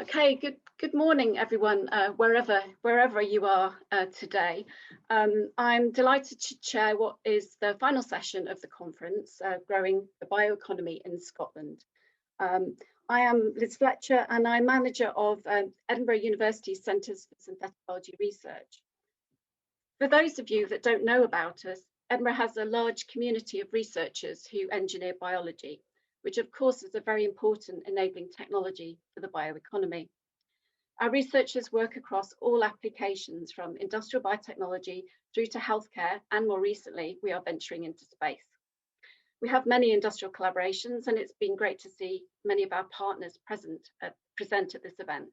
Okay, good morning, everyone, wherever you are today. I'm delighted to chair what is the final session of the conference, Growing the Bioeconomy in Scotland. I am Liz Fletcher and I'm manager of Edinburgh University Centres for Synthetic Biology Research. For those of you that don't know about us, Edinburgh has a large community of researchers who engineer biology, which of course is a very important enabling technology for the bioeconomy. Our researchers work across all applications from industrial biotechnology through to healthcare, and more recently, we are venturing into space. We have many industrial collaborations, and it's been great to see many of our partners present at this event.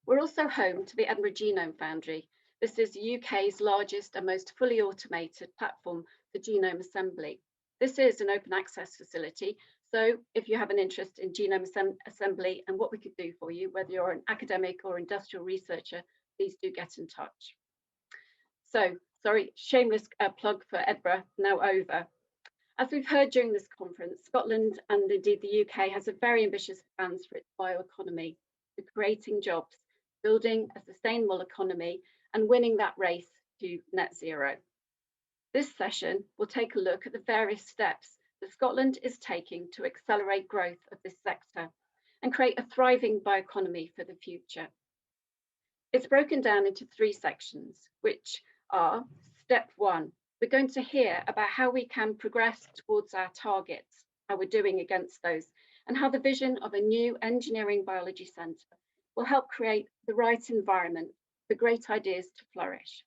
We're also home to the Edinburgh Genome Foundry. This is the UK's largest and most fully automated platform for genome assembly. This is an open access facility, so if you have an interest in genome assembly and what we could do for you, whether you're an academic or industrial researcher, please do get in touch. So, sorry, shameless plug for Edinburgh, now over. As we've heard during this conference, Scotland and indeed the UK has a very ambitious plans for its bioeconomy, for creating jobs, building a sustainable economy and winning that race to net zero. This session will take a look at the various steps that Scotland is taking to accelerate growth of this sector and create a thriving bioeconomy for the future. It's broken down into three sections, which are step one. We're going to hear about how we can progress towards our targets, how we're doing against those, and how the vision of a new engineering biology centre will help create the right environment for great ideas to flourish.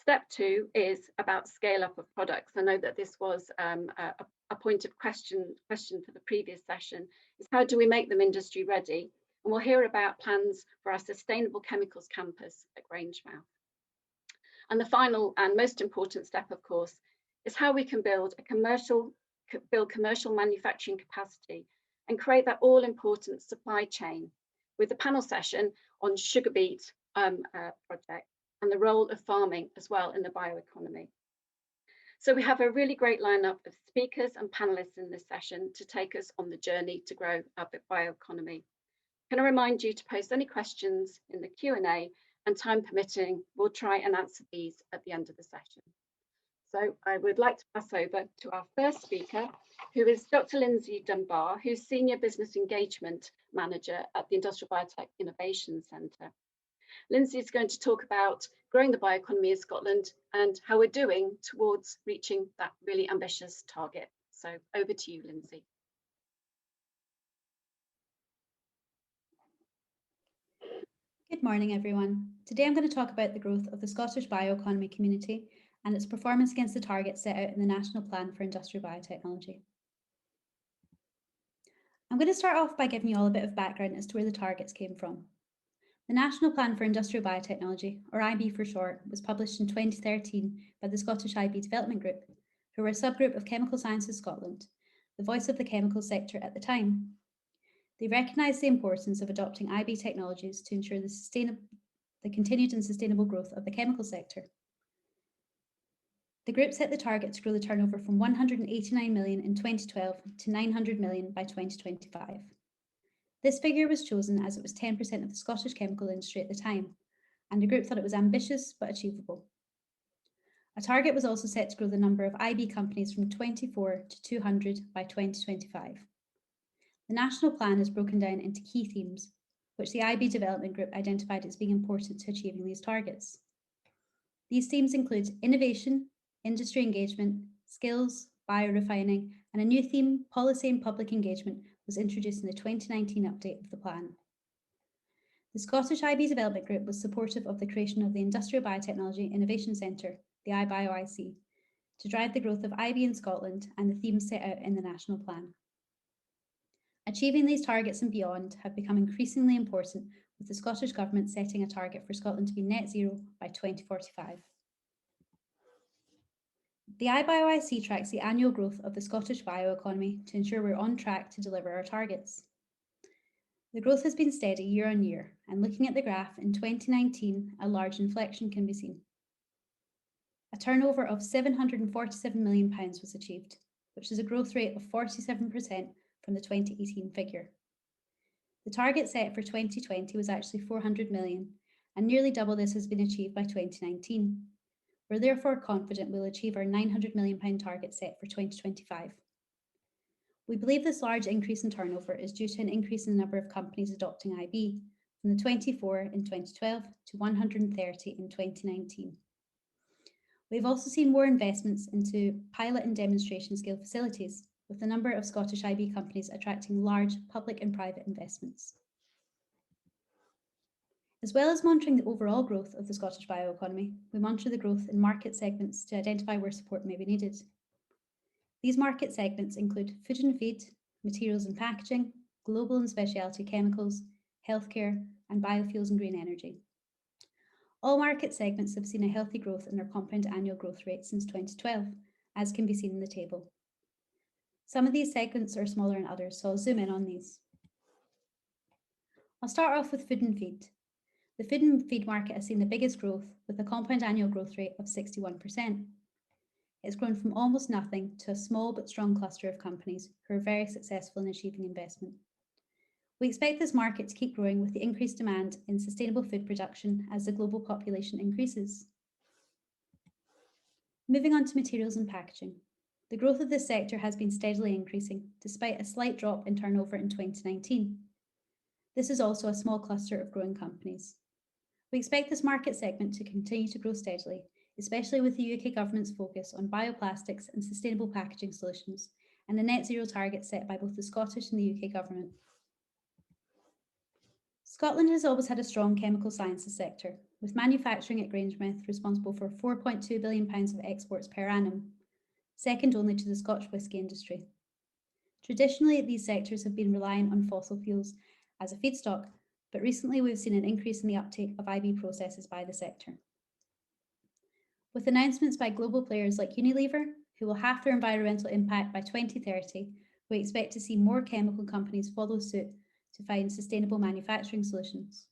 Step two is about scale up of products. I know that this was a point of question for the previous session, is how do we make them industry ready? And we'll hear about plans for our sustainable chemicals campus at Grangemouth. And the final and most important step, of course, is how we can build commercial manufacturing capacity and create that all important supply chain, with a panel session on sugar beet project and the role of farming as well in the bioeconomy. So we have a really great lineup of speakers and panelists in this session to take us on the journey to grow our bioeconomy. Can I remind you to post any questions in the Q&A, and time permitting, we'll try and answer these at the end of the session. So I would like to pass over to our first speaker, who is Dr. Lindsay Dunbar, who's Senior Business Engagement Manager at the Industrial Biotech Innovation Centre. Lindsay is going to talk about growing the bioeconomy in Scotland and how we're doing towards reaching that really ambitious target. So over to you, Lindsay. Good morning, everyone. Today I'm going to talk about the growth of the Scottish bioeconomy community and its performance against the targets set out in the National Plan for Industrial Biotechnology. I'm going to start off by giving you all a bit of background as to where the targets came from. The National Plan for Industrial Biotechnology, or IB for short, was published in 2013 by the Scottish IB Development Group, who were a subgroup of Chemical Sciences Scotland, the voice of the chemical sector at the time. They recognised the importance of adopting IB technologies to ensure the continued and sustainable growth of the chemical sector. The group set the target to grow the turnover from 189 million in 2012 to 900 million by 2025. This figure was chosen as it was 10% of the Scottish chemical industry at the time, and the group thought it was ambitious but achievable. A target was also set to grow the number of IB companies from 24 to 200 by 2025. The national plan is broken down into key themes, which the IB Development Group identified as being important to achieving these targets. These themes include innovation, industry engagement, skills, biorefining, and a new theme, policy and public engagement, was introduced in the 2019 update of the plan. The Scottish IB Development Group was supportive of the creation of the Industrial Biotechnology Innovation Centre, the IBioIC, to drive the growth of IB in Scotland and the themes set out in the national plan. Achieving these targets and beyond have become increasingly important, with the Scottish Government setting a target for Scotland to be net zero by 2045. The IBioIC tracks the annual growth of the Scottish bioeconomy to ensure we're on track to deliver our targets. The growth has been steady year on year, and looking at the graph in 2019, a large inflection can be seen. A turnover of £747 million was achieved, which is a growth rate of 47% from the 2018 figure. The target set for 2020 was actually 400 million, and nearly double this has been achieved by 2019. We're therefore confident we'll achieve our £900 million target set for 2025. We believe this large increase in turnover is due to an increase in the number of companies adopting IB, from the 24 in 2012 to 130 in 2019. We've also seen more investments into pilot and demonstration scale facilities, with the number of Scottish IB companies attracting large public and private investments. As well as monitoring the overall growth of the Scottish bioeconomy, we monitor the growth in market segments to identify where support may be needed. These market segments include food and feed, materials and packaging, global and specialty chemicals, healthcare, and biofuels and green energy. All market segments have seen a healthy growth in their compound annual growth rate since 2012, as can be seen in the table. Some of these segments are smaller than others, so I'll zoom in on these. I'll start off with food and feed. The food and feed market has seen the biggest growth, with a compound annual growth rate of 61%. It's grown from almost nothing to a small but strong cluster of companies who are very successful in achieving investment. We expect this market to keep growing with the increased demand in sustainable food production as the global population increases. Moving on to materials and packaging. The growth of this sector has been steadily increasing, despite a slight drop in turnover in 2019. This is also a small cluster of growing companies. We expect this market segment to continue to grow steadily, especially with the UK government's focus on bioplastics and sustainable packaging solutions, and the net zero target set by both the Scottish and the UK government. Scotland has always had a strong chemical sciences sector, with manufacturing at Grangemouth responsible for £4.2 billion of exports per annum, second only to the Scotch whisky industry. Traditionally, these sectors have been reliant on fossil fuels as a feedstock, but recently we've seen an increase in the uptake of IB processes by the sector. With announcements by global players like Unilever, who will halve their environmental impact by 2030, we expect to see more chemical companies follow suit to find sustainable manufacturing solutions.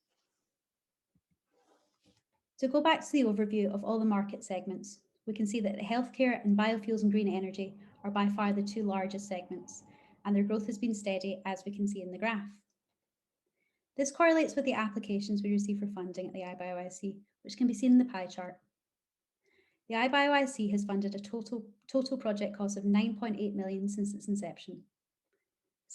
To go back to the overview of all the market segments, we can see that healthcare and biofuels and green energy are by far the two largest segments, and their growth has been steady, as we can see in the graph. This correlates with the applications we receive for funding at the IBioIC, which can be seen in the pie chart. The IBioIC has funded a total project cost of 9.8 million since its inception.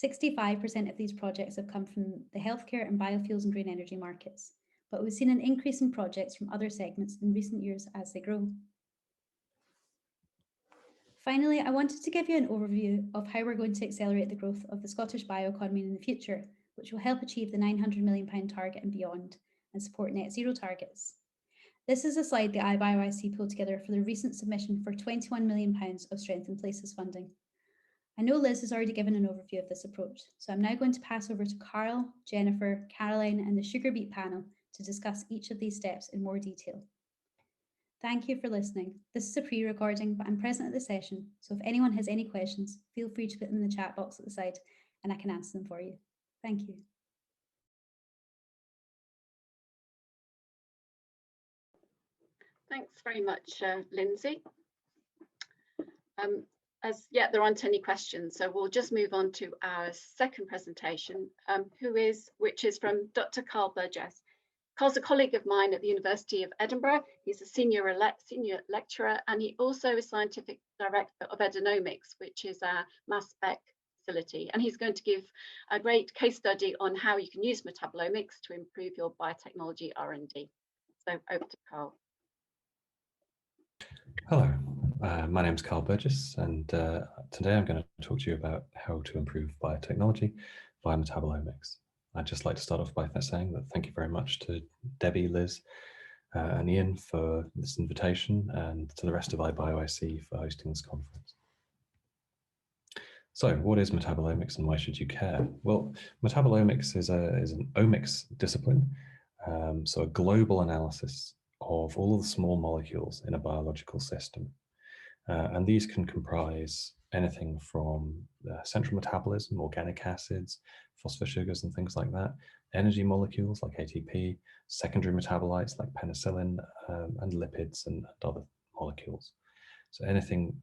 65% of these projects have come from the healthcare and biofuels and green energy markets, but we've seen an increase in projects from other segments in recent years as they grow. Finally, I wanted to give you an overview of how we're going to accelerate the growth of the Scottish bioeconomy in the future, which will help achieve the £900 million target and beyond, and support net zero targets. This is a slide the IBioIC pulled together for the recent submission for £21 million of Strength in Places funding. I know Liz has already given an overview of this approach, so I'm now going to pass over to Carl, Jennifer, Caroline, and the Sugar Beet panel to discuss each of these steps in more detail. Thank you for listening. This is a pre-recording, but I'm present at the session, so if anyone has any questions, feel free to put them in the chat box at the side and I can answer them for you. Thank you. Thanks very much, Lindsay. There aren't any questions, so we'll just move on to our second presentation, which is from Dr. Carl Burgess. Carl's a colleague of mine at the University of Edinburgh. He's a senior lecturer, and he also is scientific director of Edenomics, which is our mass spec facility. And he's going to give a great case study on how you can use metabolomics to improve your biotechnology R&D. So over to Carl. Hello, my name is Carl Burgess, and today I'm going to talk to you about how to improve biotechnology via metabolomics. I'd just like to start off by saying that thank you very much to Debbie, Liz, and Ian for this invitation, and to the rest of IBioIC for hosting this conference. So, what is metabolomics and why should you care? Well, metabolomics is an omics discipline, so a global analysis of all of the small molecules in a biological system. And these can comprise anything from central metabolism, organic acids, phosphosugars and things like that, energy molecules like ATP, secondary metabolites like penicillin, and lipids and other molecules. So anything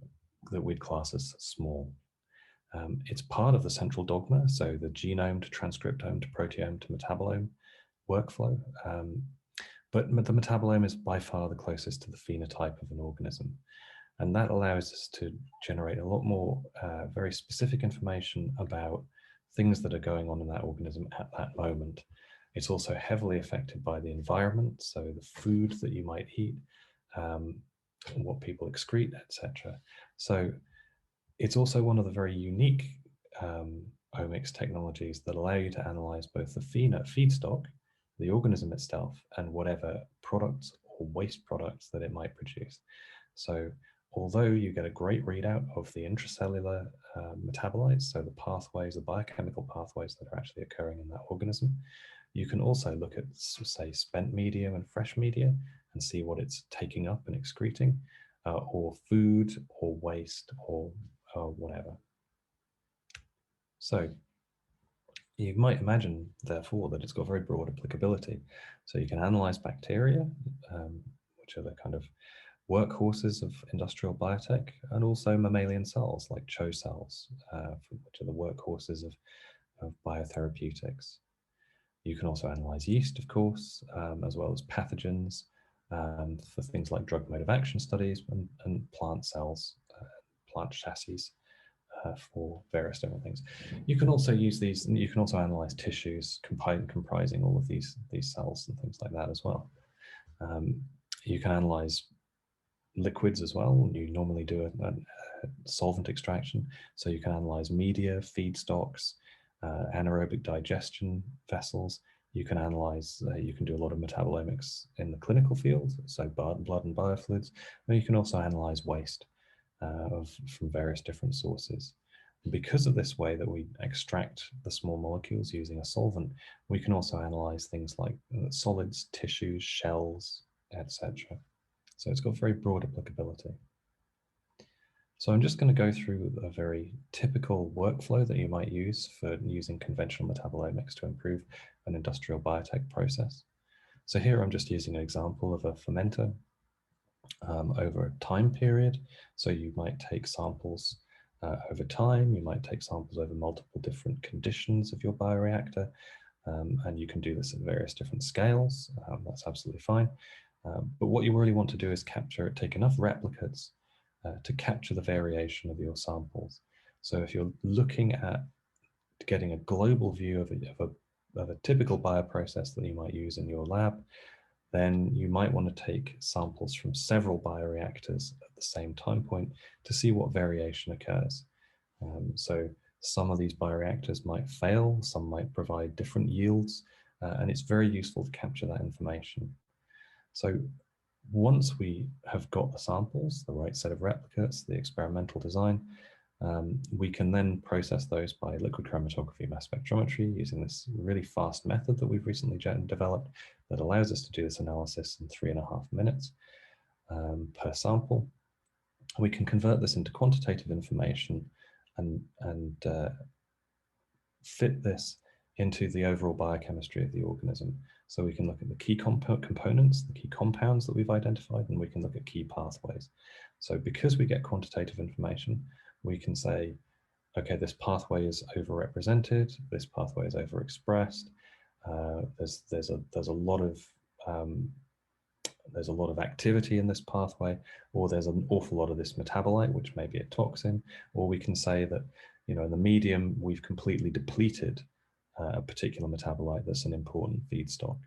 that we'd class as small. It's part of the central dogma, so the genome to transcriptome to proteome to metabolome workflow. But the metabolome is by far the closest to the phenotype of an organism. And that allows us to generate a lot more very specific information about things that are going on in that organism at that moment. It's also heavily affected by the environment, so the food that you might eat, what people excrete, etc. So it's also one of the very unique omics technologies that allow you to analyze both the feedstock, the organism itself, and whatever products or waste products that it might produce. So although you get a great readout of the intracellular metabolites, so the pathways, the biochemical pathways that are actually occurring in that organism, you can also look at, say, spent medium and fresh media and see what it's taking up and excreting, or food or waste or whatever. So you might imagine, therefore, that it's got very broad applicability. So you can analyze bacteria, which are the kind of workhorses of industrial biotech, and also mammalian cells like CHO cells, which are the workhorses of biotherapeutics. You can also analyze yeast, of course, as well as pathogens for things like drug mode of action studies, and plant cells, plant chassis for various different things. You can also use these, and you can also analyze tissues comprising all of these cells and things like that as well. You can analyze liquids as well. You normally do a solvent extraction, so you can analyze media, feedstocks, anaerobic digestion vessels. You can analyze, you can do a lot of metabolomics in the clinical field, so blood and biofluids, or you can also analyze waste from various different sources. And because of this way that we extract the small molecules using a solvent, we can also analyze things like solids, tissues, shells, etc. So it's got very broad applicability. So I'm just going to go through a very typical workflow that you might use for using conventional metabolomics to improve an industrial biotech process. So here I'm just using an example of a fermenter over a time period. So you might take samples over time, you might take samples over multiple different conditions of your bioreactor, and you can do this at various different scales. That's absolutely fine. But what you really want to do is take enough replicates to capture the variation of your samples. So if you're looking at getting a global view of a typical bioprocess that you might use in your lab, then you might want to take samples from several bioreactors at the same time point to see what variation occurs. So some of these bioreactors might fail, some might provide different yields, and it's very useful to capture that information. So once we have got the samples, the right set of replicates, the experimental design, we can then process those by liquid chromatography mass spectrometry using this really fast method that we've recently developed that allows us to do this analysis in 3.5 minutes per sample. We can convert this into quantitative information and fit this into the overall biochemistry of the organism. So we can look at the key components, the key compounds that we've identified, and we can look at key pathways. So because we get quantitative information, we can say, okay, this pathway is overrepresented, this pathway is overexpressed, there's a lot of activity in this pathway, or there's an awful lot of this metabolite, which may be a toxin, or we can say that, in the medium, we've completely depleted a particular metabolite that's an important feedstock.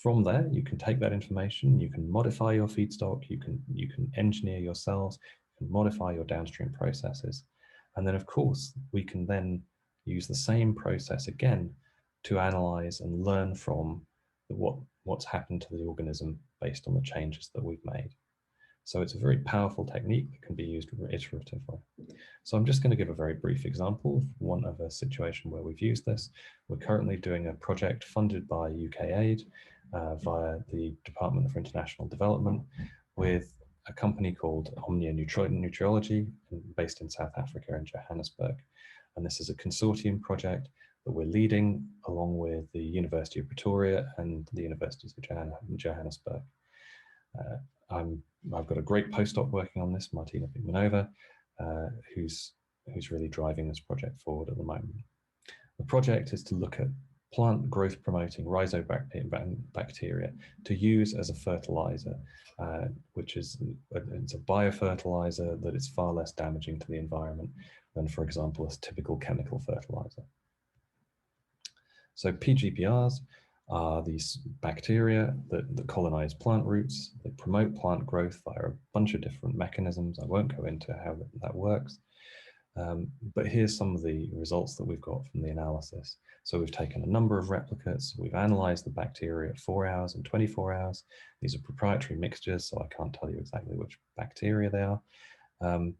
From there, you can take that information, you can modify your feedstock, you can engineer your cells, you can modify your downstream processes. And then, of course, we can then use the same process again to analyze and learn from what's happened to the organism based on the changes that we've made. So it's a very powerful technique that can be used iteratively. So I'm just going to give a very brief example of a situation where we've used this. We're currently doing a project funded by UK Aid via the Department for International Development with a company called Omnia Nutriology, based in South Africa in Johannesburg. And this is a consortium project that we're leading along with the University of Pretoria and the Universities of Johannesburg. I've got a great postdoc working on this, Martina Pigmanova, who's who's really driving this project forward at the moment. The project is to look at plant growth promoting rhizobacteria to use as a fertilizer, which is it's a biofertilizer that is far less damaging to the environment than, for example, a typical chemical fertilizer. So PGPRs are these bacteria that colonize plant roots. They promote plant growth via a bunch of different mechanisms. I won't go into how that works. But here's some of the results that we've got from the analysis. So we've taken a number of replicates, we've analyzed the bacteria at 4 hours and 24 hours. These are proprietary mixtures, so I can't tell you exactly which bacteria they are.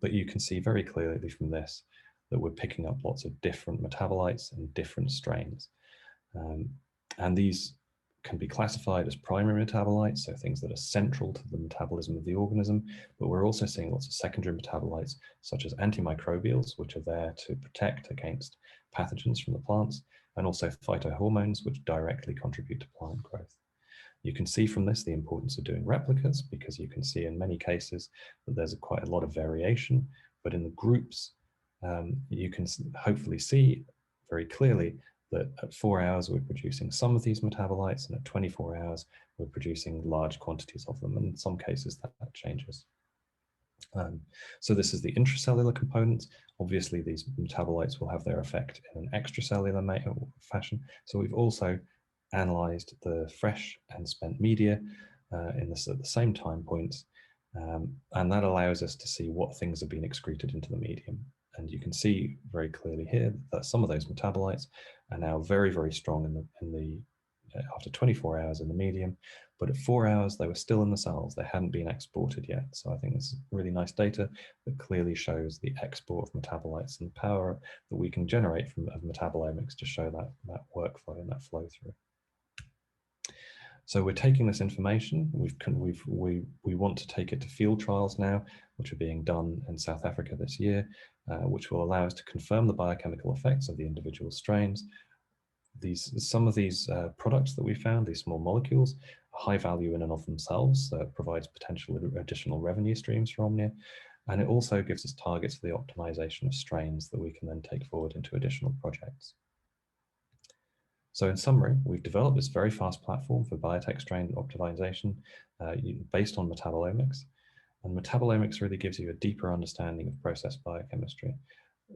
But you can see very clearly from this that we're picking up lots of different metabolites and different strains. And these can be classified as primary metabolites, so things that are central to the metabolism of the organism, but we're also seeing lots of secondary metabolites, such as antimicrobials, which are there to protect against pathogens from the plants, and also phytohormones, which directly contribute to plant growth. You can see from this the importance of doing replicates, because you can see in many cases that there's quite a lot of variation, but in the groups, you can hopefully see very clearly that at 4 hours we're producing some of these metabolites, and at 24 hours we're producing large quantities of them, and in some cases that changes. So this is the intracellular component. Obviously these metabolites will have their effect in an extracellular fashion. So we've also analyzed the fresh and spent media at the same time points, and that allows us to see what things have been excreted into the medium. And you can see very clearly here that some of those metabolites are now very, very strong after 24 hours in the medium, but at 4 hours they were still in the cells. They hadn't been exported yet. So I think this is really nice data that clearly shows the export of metabolites and the power that we can generate from metabolomics to show that workflow and that flow through. So we're taking this information, we want to take it to field trials now, which are being done in South Africa this year, which will allow us to confirm the biochemical effects of the individual strains. Some of these products that we found, these small molecules, are high value in and of themselves, so it provides potential additional revenue streams for Omnia, and it also gives us targets for the optimization of strains that we can then take forward into additional projects. So in summary, we've developed this very fast platform for biotech strain optimization based on metabolomics. And metabolomics really gives you a deeper understanding of process biochemistry.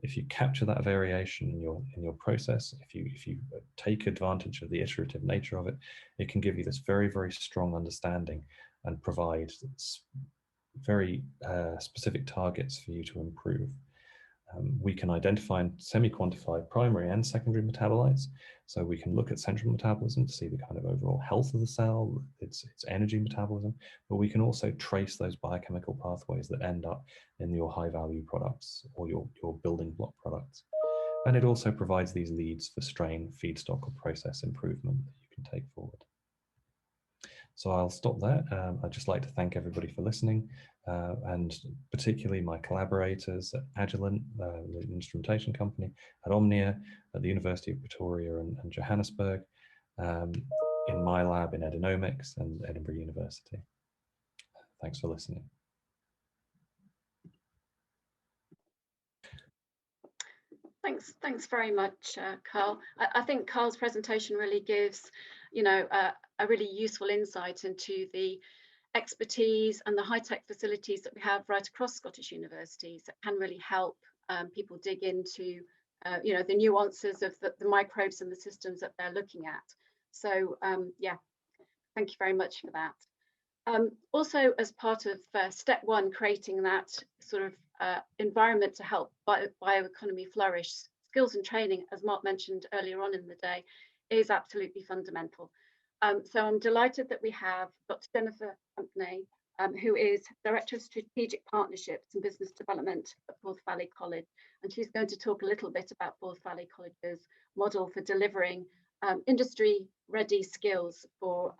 If you capture that variation in your process, if you take advantage of the iterative nature of it, it can give you this very, very strong understanding and provide very specific targets for you to improve. We can identify and semi-quantify primary and secondary metabolites. So we can look at central metabolism to see the kind of overall health of the cell, its energy metabolism, but we can also trace those biochemical pathways that end up in your high-value products or your building block products. And it also provides these leads for strain, feedstock, or process improvement that you can take forward. So I'll stop there. I'd just like to thank everybody for listening, and particularly my collaborators at Agilent, the instrumentation company, at Omnia, at the University of Pretoria and Johannesburg, in my lab in Edinomics and Edinburgh University. Thanks for listening. Thanks very much, Carl. I think Carl's presentation really gives, a really useful insight into the expertise and the high-tech facilities that we have right across Scottish universities that can really help people dig into, the nuances of the microbes and the systems that they're looking at. So, yeah, thank you very much for that. Also, as part of step one, creating that sort of environment to help bioeconomy flourish, skills and training, as Mark mentioned earlier on in the day, is absolutely fundamental. So I'm delighted that we have Dr. Jennifer Company, who is Director of Strategic Partnerships and Business Development at Forth Valley College. And she's going to talk a little bit about Forth Valley College's model for delivering industry-ready skills for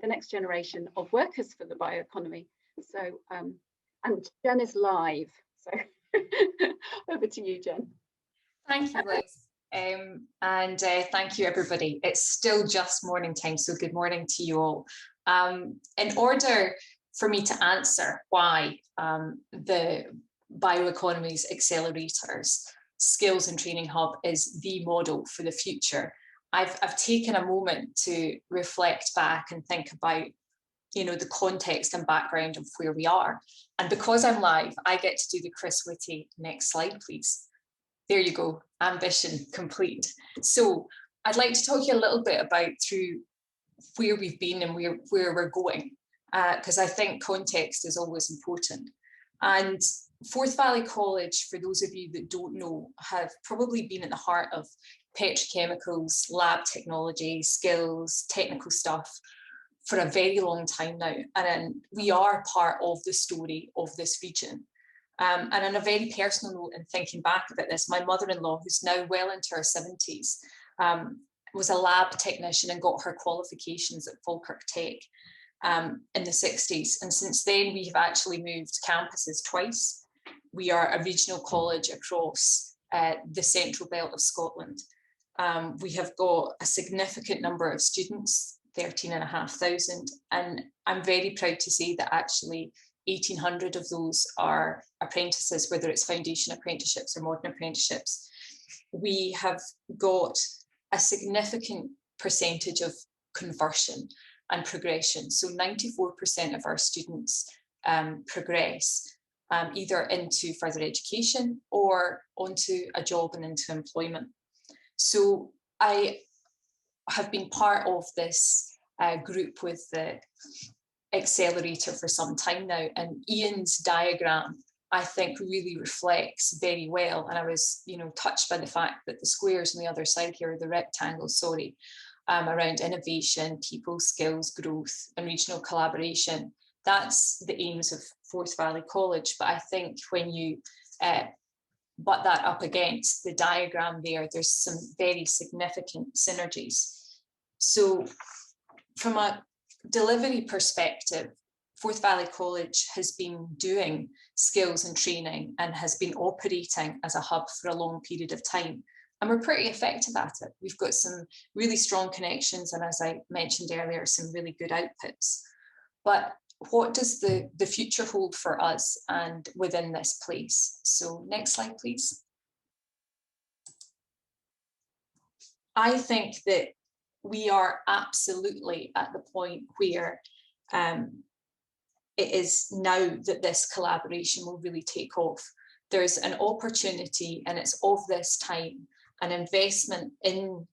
the next generation of workers for the bioeconomy. So, and Jen is live. So over to you, Jen. Thank you, Liz. And thank you, everybody. It's still just morning time, so good morning to you all. In order for me to answer why the bioeconomy's accelerators Skills and Training Hub is the model for the future. I've taken a moment to reflect back and think about, you know, the context and background of where we are. And because I'm live, I get to do the Chris Whitty next slide, please. There you go, ambition complete. So I'd like to talk to you a little bit about through where we've been and where we're going, because I think context is always important. And Forth Valley College, for those of you that don't know, have probably been at the heart of petrochemicals, lab technology, skills, technical stuff for a very long time now. And we are part of the story of this region. And on a very personal note, and thinking back about this, my mother-in-law, who's now well into her 70s, was a lab technician and got her qualifications at Falkirk Tech in the 60s. And since then, we have actually moved campuses twice. We are a regional college across the central belt of Scotland. We have got a significant number of students, 13,500, and I'm very proud to say that actually 1,800 of those are apprentices, whether it's foundation apprenticeships or modern apprenticeships. We have got a significant percentage of conversion and progression. So 94% of our students progress either into further education or onto a job and into employment. So I have been part of this group with the accelerator for some time now, and Ian's diagram I think really reflects very well, and I was, you know, touched by the fact that the squares on the other side here, the rectangles, sorry, around innovation, people, skills, growth and regional collaboration. That's the aims of Forth Valley College, but I think when you butt that up against the diagram there, there's some very significant synergies. So from a delivery perspective, Forth Valley College has been doing skills and training and has been operating as a hub for a long period of time. And we're pretty effective at it. We've got some really strong connections and, as I mentioned earlier, some really good outputs. But what does the future hold for us and within this place? So next slide, please. I think that we are absolutely at the point where it is now that this collaboration will really take off. There's an opportunity, and it's of this time, an investment in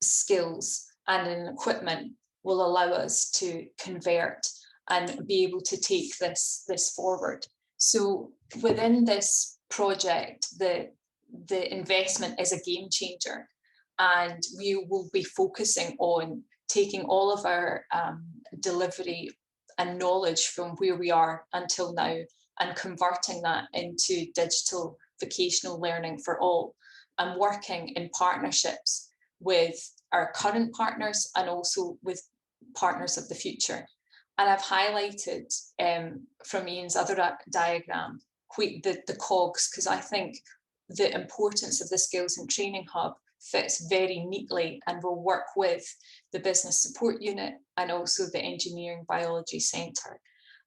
skills and in equipment will allow us to convert and be able to take this forward. So within this project, the investment is a game changer, and we will be focusing on taking all of our delivery and knowledge from where we are until now and converting that into digital vocational learning for all, and working in partnerships with our current partners and also with partners of the future. And I've highlighted from Ian's other diagram the cogs, because I think the importance of the Skills and Training Hub fits very neatly and will work with the Business Support Unit and also the Engineering Biology Centre.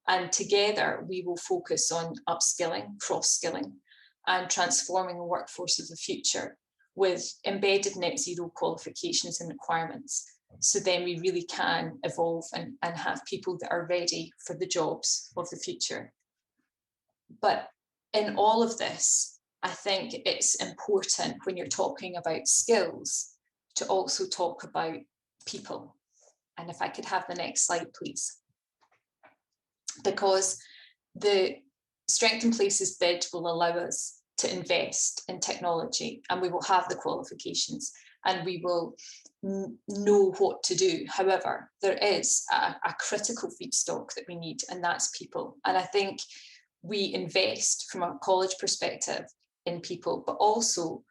And together we will focus on upskilling, cross-skilling and transforming the workforce of the future with embedded net zero qualifications and requirements. So then we really can evolve and have people that are ready for the jobs of the future. But in all of this, I think it's important when you're talking about skills to also talk about people. And if I could have the next slide, please. Because the Strengthen Places bid will allow us to invest in technology, and we will have the qualifications and we will know what to do. However, there is a critical feedstock that we need, and that's people. And I think we invest from a college perspective in people, but also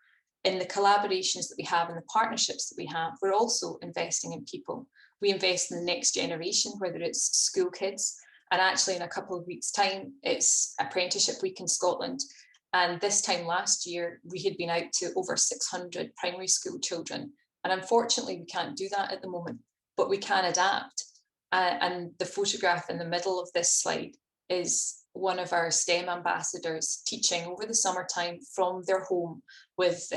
in the collaborations that we have and the partnerships that we have. We're also investing in people. We invest in the next generation, whether it's school kids, and actually in a couple of weeks' time, it's Apprenticeship Week in Scotland. And this time last year, we had been out to over 600 primary school children. And unfortunately, we can't do that at the moment, but we can adapt. And the photograph in the middle of this slide is one of our STEM ambassadors teaching over the summertime from their home with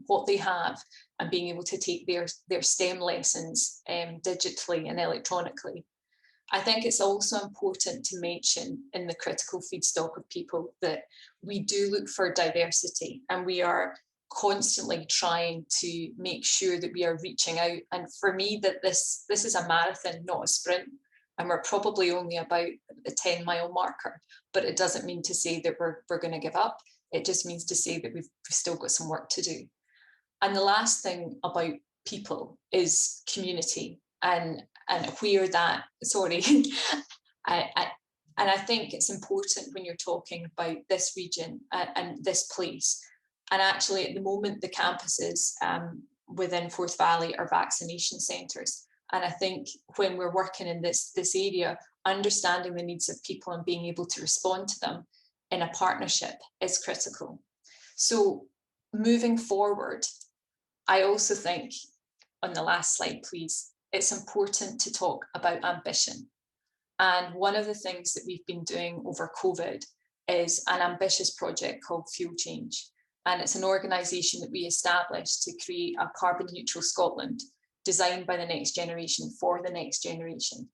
what they have, and being able to take their STEM lessons digitally and electronically. I think it's also important to mention in the critical feedstock of people that we do look for diversity, and we are constantly trying to make sure that we are reaching out. And for me, that this is a marathon, not a sprint. And we're probably only about the 10-mile marker, but it doesn't mean to say that we're going to give up. It just means to say that we've still got some work to do. And the last thing about people is community, and where that, sorry, and I think it's important when you're talking about this region and this place. And actually, at the moment, the campuses within Forth Valley are vaccination centres. And I think when we're working in this area, understanding the needs of people and being able to respond to them in a partnership is critical. So moving forward, I also think, on the last slide, please, it's important to talk about ambition. And one of the things that we've been doing over COVID is an ambitious project called Fuel Change. And it's an organisation that we established to create a carbon neutral Scotland, designed by the next generation for the next generation.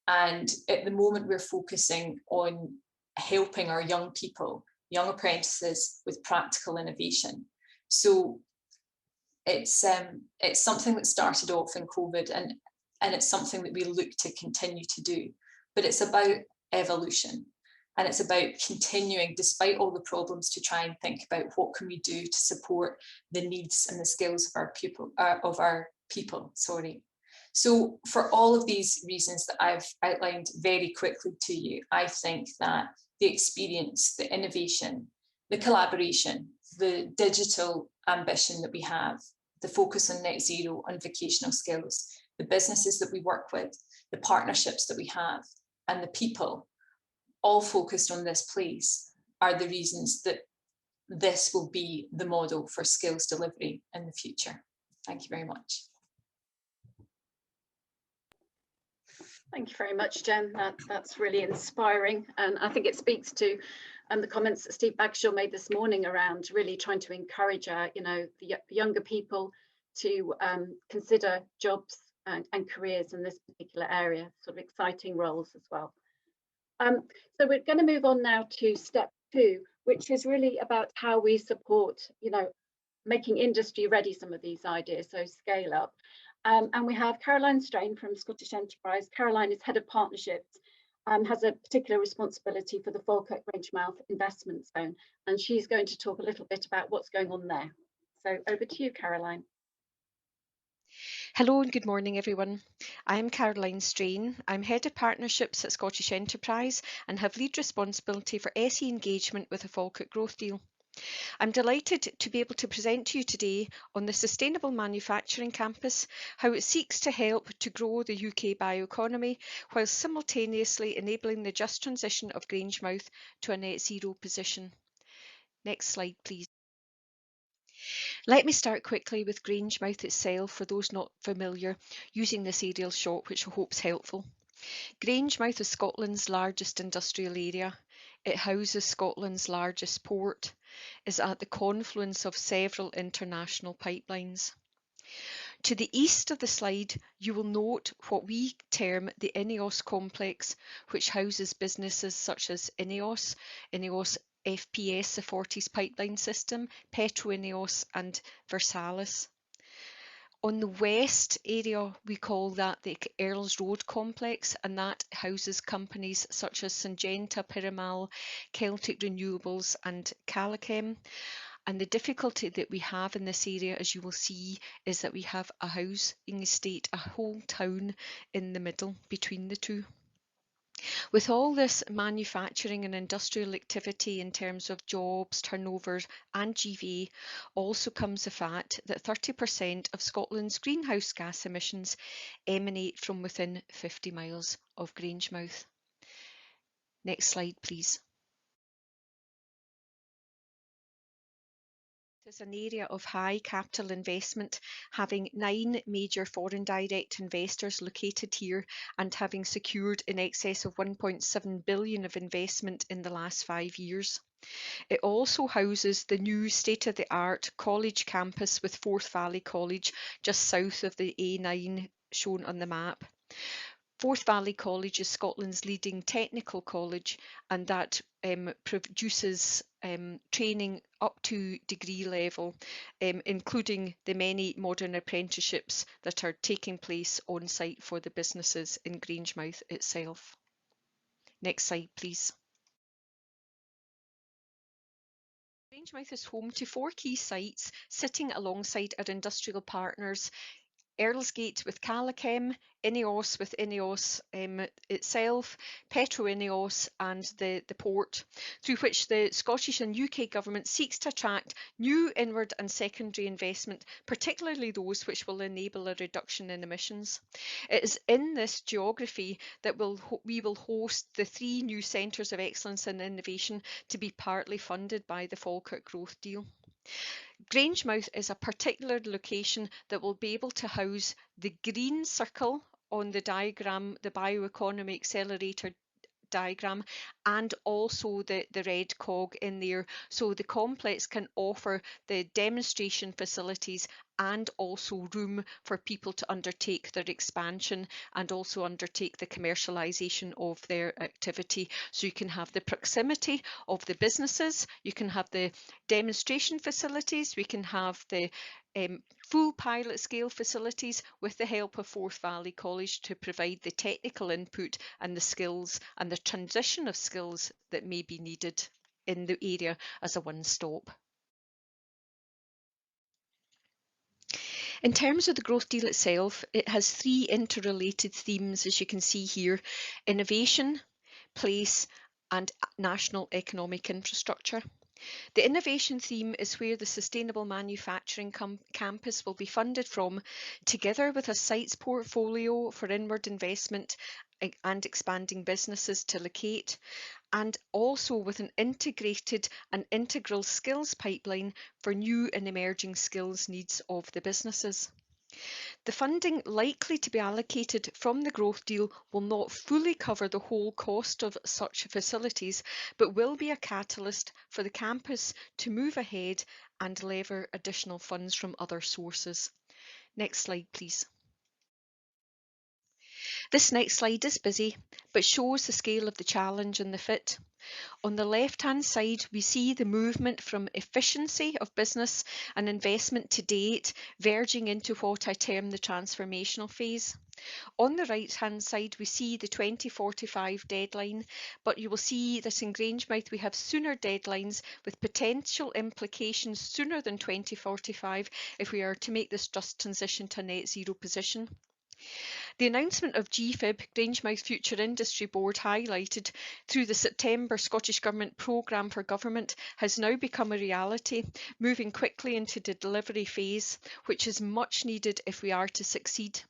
And at the moment, we're focusing on helping our young people, young apprentices, with practical innovation. So it's something that started off in COVID, and it's something that we look to continue to do. But it's about evolution, and it's about continuing, despite all the problems, to try and think about what can we do to support the needs and the skills of our people. So for all of these reasons that I've outlined very quickly to you, I think that the experience, the innovation, the collaboration, the digital ambition that we have, the focus on net zero and vocational skills, the businesses that we work with, the partnerships that we have, and the people, all focused on this place, are the reasons that this will be the model for skills delivery in the future. Thank you very much. Thank you very much, Jen. That's really inspiring, and I think it speaks to the comments that Steve Bagshaw made this morning around really trying to encourage the younger people to consider jobs and careers in this particular area, sort of exciting roles as well. So we're going to move on now to step 2, which is really about how we support, making industry ready some of these ideas, so scale up. And we have Caroline Strain from Scottish Enterprise. Caroline is Head of Partnerships and has a particular responsibility for the Falkirk Grangemouth Investment Zone. And she's going to talk a little bit about what's going on there. So over to you, Caroline. Hello and good morning, everyone. I'm Caroline Strain. I'm Head of Partnerships at Scottish Enterprise and have lead responsibility for SE engagement with the Falkirk Growth Deal. I'm delighted to be able to present to you today on the Sustainable Manufacturing Campus, how it seeks to help to grow the UK bioeconomy while simultaneously enabling the just transition of Grangemouth to a net zero position. Next slide, please. Let me start quickly with Grangemouth itself for those not familiar, using this aerial shot, which I hope is helpful. Grangemouth is Scotland's largest industrial area. It houses Scotland's largest port, is at the confluence of several international pipelines. To the east of the slide, you will note what we term the INEOS complex, which houses businesses such as INEOS FPS, the Forties pipeline system, PetroIneos and Versalis. On the west area, we call that the Earls Road complex, and that houses companies such as Syngenta, Piramal, Celtic Renewables and Calichem. And the difficulty that we have in this area, as you will see, is that we have a housing estate, a whole town in the middle between the two. With all this manufacturing and industrial activity in terms of jobs, turnovers and GVA, also comes the fact that 30% of Scotland's greenhouse gas emissions emanate from within 50 miles of Grangemouth. Next slide, please. is an area of high capital investment, having 9 major foreign direct investors located here and having secured in excess of 1.7 billion of investment in the last 5 years. It also houses the new state-of-the-art college campus with Forth Valley College just south of the A9 shown on the map. Forth Valley College is Scotland's leading technical college, and that produces training up to degree level, including the many modern apprenticeships that are taking place on site for the businesses in Grangemouth itself. Next slide, please. Grangemouth is home to 4 key sites sitting alongside our industrial partners: Earlsgate with Calichem, INEOS with INEOS itself, Petro INEOS, and the port, through which the Scottish and UK government seeks to attract new inward and secondary investment, particularly those which will enable a reduction in emissions. It is in this geography that we will host the 3 new centres of excellence and innovation to be partly funded by the Falkirk Growth Deal. Grangemouth is a particular location that will be able to house the green circle on the diagram, the BioEconomy accelerator diagram, and also the red cog in there, so the complex can offer the demonstration facilities and also room for people to undertake their expansion and also undertake the commercialisation of their activity. So you can have the proximity of the businesses, you can have the demonstration facilities, we can have the full pilot scale facilities with the help of Forth Valley College to provide the technical input and the skills and the transition of skills that may be needed in the area as a one-stop. In terms of the growth deal itself, it has 3 interrelated themes, as you can see here: innovation, place, and national economic infrastructure. The innovation theme is where the sustainable manufacturing campus will be funded from, together with a sites portfolio for inward investment and expanding businesses to locate, and also with an integrated and integral skills pipeline for new and emerging skills needs of the businesses. The funding likely to be allocated from the growth deal will not fully cover the whole cost of such facilities, but will be a catalyst for the campus to move ahead and lever additional funds from other sources. Next slide, please. This next slide is busy, but shows the scale of the challenge and the fit. On the left-hand side, we see the movement from efficiency of business and investment to date, verging into what I term the transformational phase. On the right-hand side, we see the 2045 deadline, but you will see that in Grangemouth we have sooner deadlines with potential implications sooner than 2045 if we are to make this just transition to a net zero position. The announcement of GFIB, Grangemouth Future Industry Board, highlighted through the September Scottish Government Programme for Government, has now become a reality, moving quickly into the delivery phase, which is much needed if we are to succeed.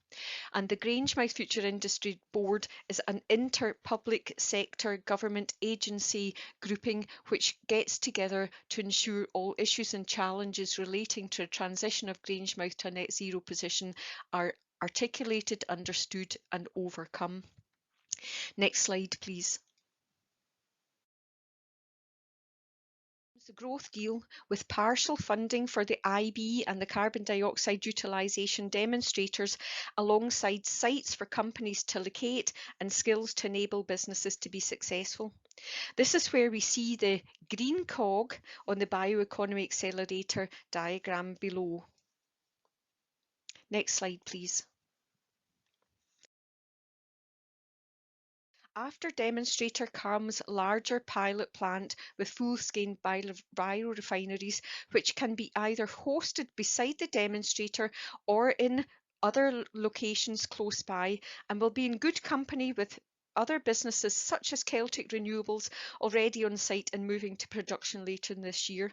And the Grangemouth Future Industry Board is an inter-public sector government agency grouping which gets together to ensure all issues and challenges relating to a transition of Grangemouth to a net zero position are articulated, understood and overcome. Next slide, please. The growth deal, with partial funding for the IB and the carbon dioxide utilisation demonstrators, alongside sites for companies to locate and skills to enable businesses to be successful. This is where we see the green cog on the BioEconomy accelerator diagram below. Next slide, please. After demonstrator comes larger pilot plant with full-scale biorefineries, which can be either hosted beside the demonstrator or in other locations close by, and will be in good company with other businesses such as Celtic Renewables already on site and moving to production later this year.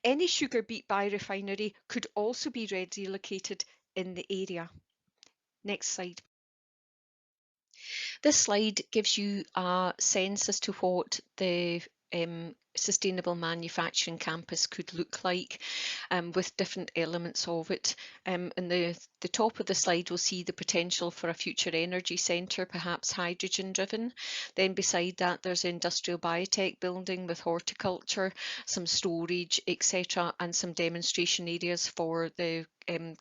Any sugar beet biorefinery could also be readily located in the area. Next slide. This slide gives you a sense as to what the sustainable manufacturing campus could look like, with different elements of it. In the top of the slide, we'll see the potential for a future energy centre, perhaps hydrogen driven. Then beside that, there's an industrial biotech building with horticulture, some storage, etc., and some demonstration areas for the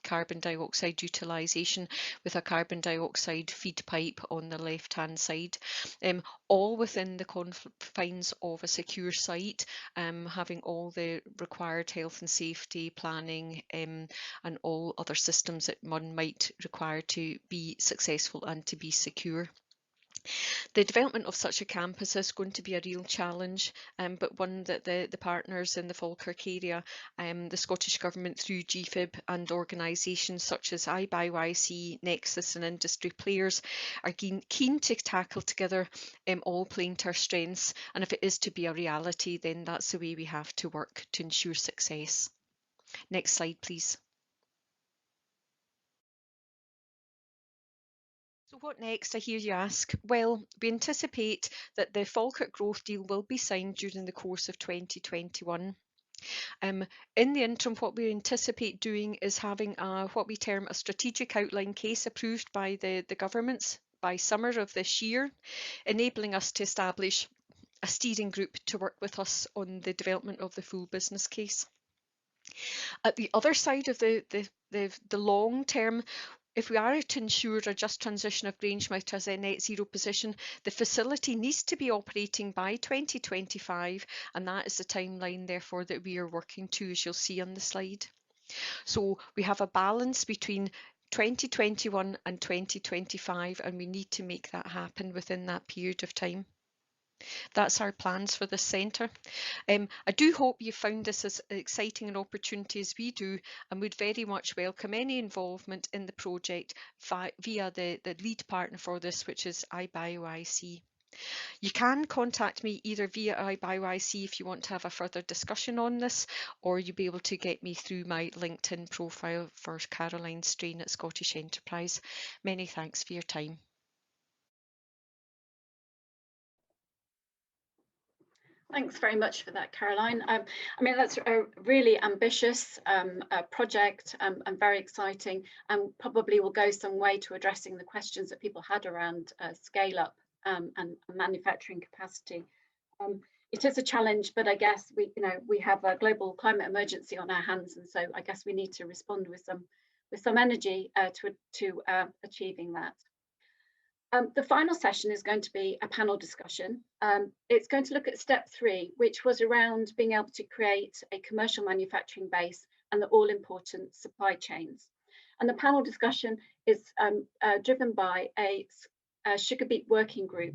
carbon dioxide utilisation, with a carbon dioxide feed pipe on the left hand side, all within the confines of a secure site, having all the required health and safety planning and all other systems that one might require to be successful and to be secure. The development of such a campus is going to be a real challenge, but one that the partners in the Falkirk area, the Scottish Government through GFIB and organisations such as IBioIC, Nexus and industry players are keen to tackle together, all playing to our strengths. And if it is to be a reality, then that's the way we have to work to ensure success. Next slide, please. So what next, I hear you ask? Well, we anticipate that the Falkirk growth deal will be signed during the course of 2021. In the interim, what we anticipate doing is having what we term a strategic outline case approved by the governments by summer of this year, enabling us to establish a steering group to work with us on the development of the full business case. At the other side of the long term, if we are to ensure a just transition of Grangemouth to a net zero position, the facility needs to be operating by 2025, and that is the timeline, therefore, that we are working to, as you'll see on the slide. So we have a balance between 2021 and 2025, and we need to make that happen within that period of time. That's our plans for this centre. I do hope you found this as exciting an opportunity as we do, and would very much welcome any involvement in the project via the lead partner for this, which is IBioIC. You can contact me either via IBioIC if you want to have a further discussion on this, or you'll be able to get me through my LinkedIn profile for Caroline Strain at Scottish Enterprise. Many thanks for your time. Thanks very much for that, Caroline. I mean, that's a really ambitious project and very exciting, and probably will go some way to addressing the questions that people had around scale up and manufacturing capacity. It is a challenge, but I guess we have a global climate emergency on our hands, and so I guess we need to respond with some energy to achieving that. The final session is going to be a panel discussion. It's going to look at step 3, which was around being able to create a commercial manufacturing base and the all-important supply chains. And the panel discussion is driven by a sugar beet working group